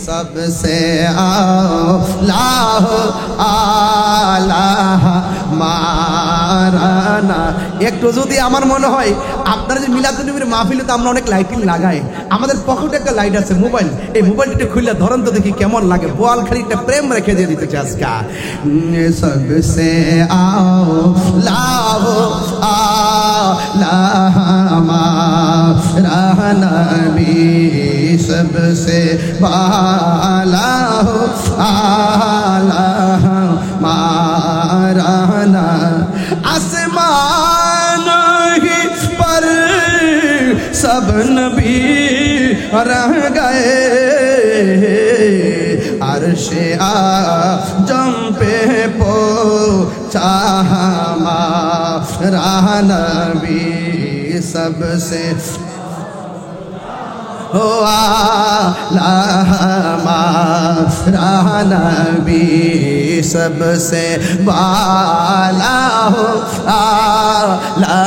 सबसे आला आला মারানা। একটু যদি আমার মনে হয় আপনারা যে মিলাদুন নবীর মাহফিলে তো আমরা অনেক লাইটিং লাগাই, আমাদের পকেটে একটা লাইট আছে মোবাইল, এই মোবাইলটা খুলে ধরেন তো দেখি কেমন লাগে। বোয়াল খালি একটা প্রেম রেখে দিয়ে দিতেছে আজকে। সবসে আলা আলা মারা নবী, सबसे बाला आला माराना, आसमान ही पर सब नबी रह गए, अर्शे आजम पे पहुंचा हमारा नबी, सबसे हो आला मारा नबी, सबसे बाला हो आला